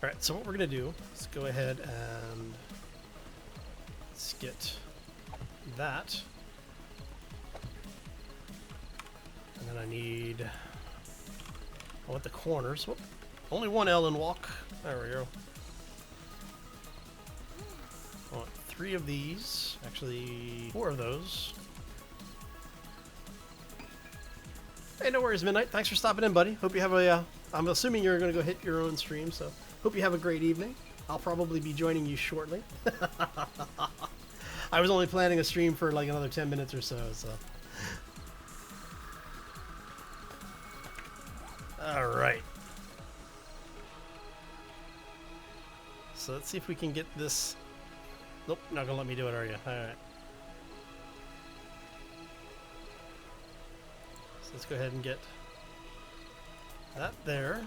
Speaker 1: Alright, so what we're going to do is go ahead and let's get that. And then I want the corners. Whoop. Only 1 Ellen walk. There we go. I want 3 of these. Actually, 4 of those. Hey, no worries, Midnight. Thanks for stopping in, buddy. Hope you have a... I'm assuming you're going to go hit your own stream, so hope you have a great evening. I'll probably be joining you shortly. I was only planning a stream for like another 10 minutes or so. All right. So let's see if we can get this. Nope, not gonna let me do it, are you? All right. let's go ahead and get that there.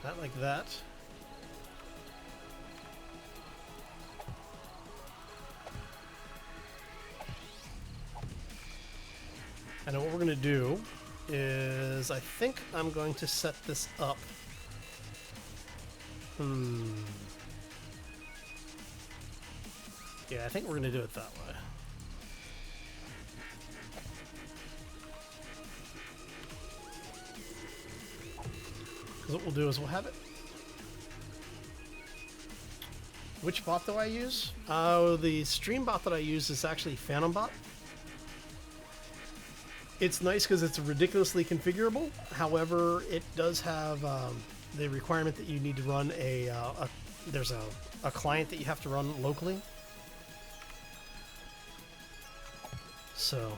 Speaker 1: That like that. And what we're going to do is, I think I'm going to set this up. Yeah, I think we're going to do it that way. Because what we'll do is we'll have it. Which bot do I use? The stream bot that I use is actually Phantom Bot. It's nice because it's ridiculously configurable. However, it does have the requirement that you need to run there's a client that you have to run locally. So,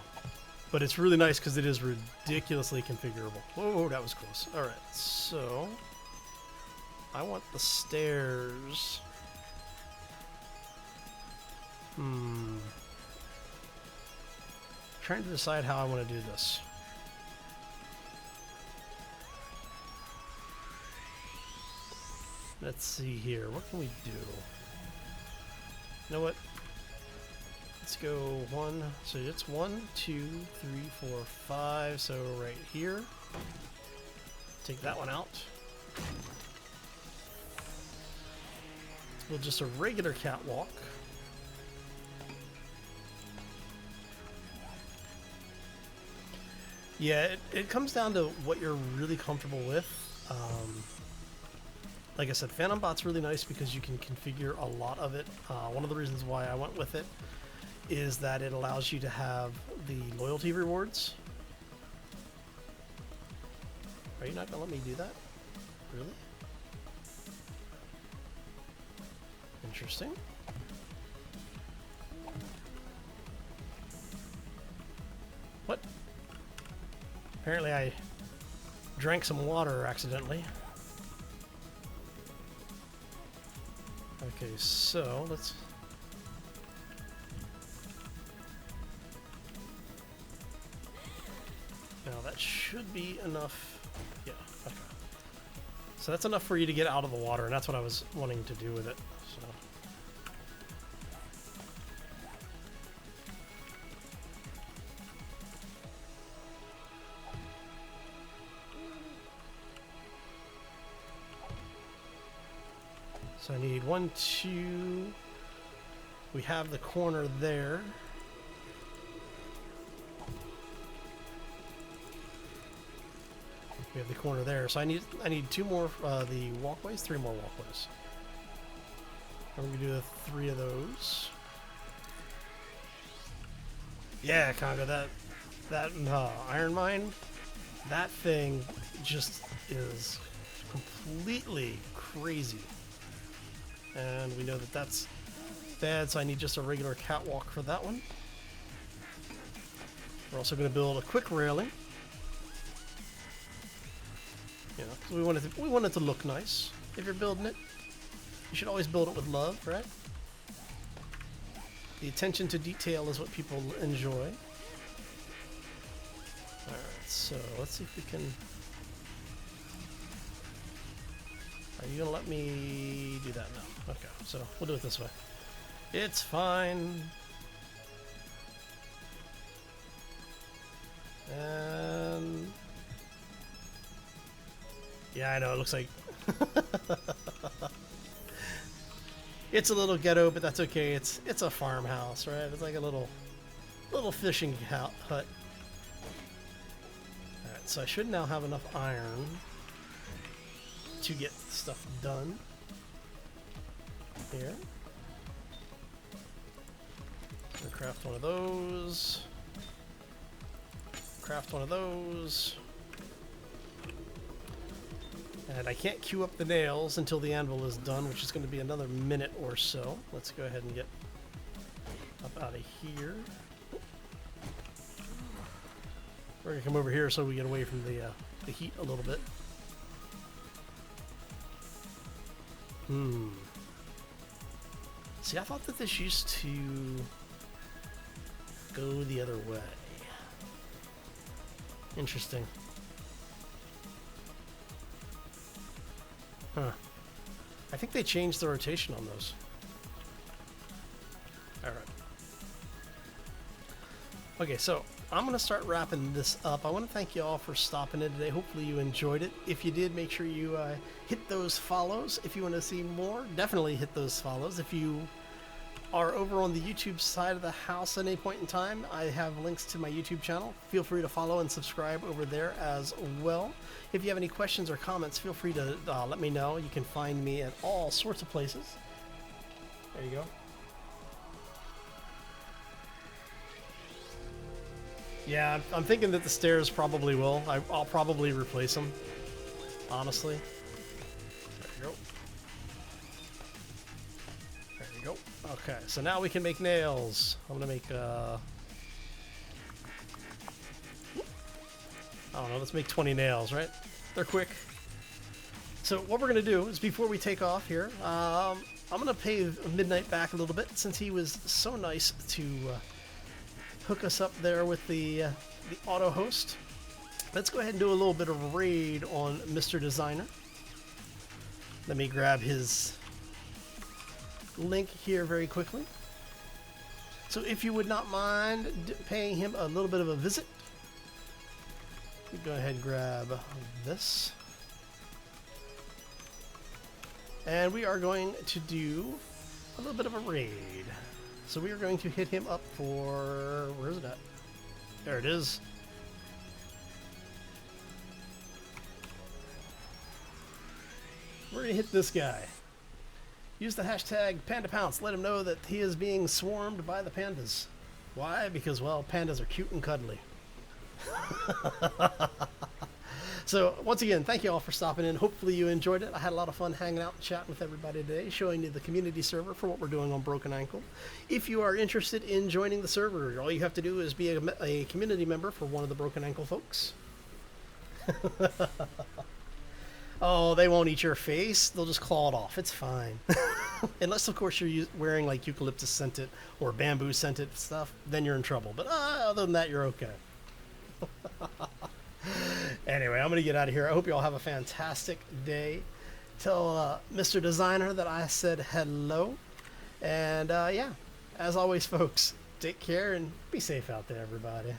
Speaker 1: but it's really nice because it is ridiculously configurable. Whoa, that was close. All right, so I want the stairs. Trying to decide how I want to do this. Let's see here. What can we do? You know what? Let's go one. So it's 1, 2, 3, 4, 5. So right here. Take that one out. We'll just a regular catwalk. Yeah, it comes down to what you're really comfortable with. Like I said, Phantom Bot's really nice because you can configure a lot of it. One of the reasons why I went with it is that it allows you to have the loyalty rewards. Are you not going to let me do that? Really? Interesting. What? Apparently I drank some water accidentally. Okay, so let's... Now that should be enough. Yeah, okay. So that's enough for you to get out of the water, and that's what I was wanting to do with it. So I need 1, 2. We have the corner there. We have the corner there. So I need 2 more the walkways, 3 more walkways. And we're gonna do the 3 of those. Yeah, Congo, that iron mine, that thing just is completely crazy. And we know that that's bad, so I need just a regular catwalk for that one. We're also going to build a quick railing. You know, 'cause we want it to look nice. If you're building it, you should always build it with love, right? The attention to detail is what people enjoy. Alright, so let's see if we can... Are you gonna let me do that now? Okay, so we'll do it this way. It's fine. And yeah, I know it looks like it's a little ghetto, but that's okay. It's a farmhouse, right? It's like a little fishing hut. All right, so I should now have enough iron to get stuff done here. Gonna craft one of those. Craft one of those. And I can't queue up the nails until the anvil is done, which is going to be another minute or so. Let's go ahead and get up out of here. We're going to come over here so we get away from the heat a little bit. See, I thought that this used to go the other way. Interesting. Huh. I think they changed the rotation on those. Alright. Okay, so I'm going to start wrapping this up. I want to thank you all for stopping in today. Hopefully you enjoyed it. If you did, make sure you hit those follows. If you want to see more, definitely hit those follows. If you are over on the YouTube side of the house at any point in time, I have links to my YouTube channel. Feel free to follow and subscribe over there as well. If you have any questions or comments, feel free to let me know. You can find me at all sorts of places. There you go. Yeah, I'm thinking that the stairs probably will. I'll probably replace them, honestly. There you go. There you go. Okay, so now we can make nails. I'm gonna make, I don't know, let's make 20 nails, right? They're quick. So what we're gonna do is, before we take off here, I'm gonna pay Midnight back a little bit, since he was so nice to hook us up there with the auto host. Let's go ahead and do a little bit of raid on Mr. Designer. Let me grab his link here very quickly. So if you would not mind paying him a little bit of a visit, go ahead and grab this. And we are going to do a little bit of a raid. So we are going to hit him up for... where is it at? There it is. We're going to hit this guy. Use the hashtag PandaPounce. Let him know that he is being swarmed by the pandas. Why? Because, well, pandas are cute and cuddly. So, once again, thank you all for stopping in. Hopefully you enjoyed it. I had a lot of fun hanging out and chatting with everybody today, showing you the community server for what we're doing on Broken Ankle. If you are interested in joining the server, all you have to do is be a community member for one of the Broken Ankle folks. Oh, they won't eat your face. They'll just claw it off. It's fine. Unless, of course, you're wearing like eucalyptus scented or bamboo scented stuff, then you're in trouble. But other than that, you're okay. Anyway, I'm going to get out of here. I hope you all have a fantastic day. Tell Mr. Designer that I said hello. And yeah, as always, folks, take care and be safe out there, everybody.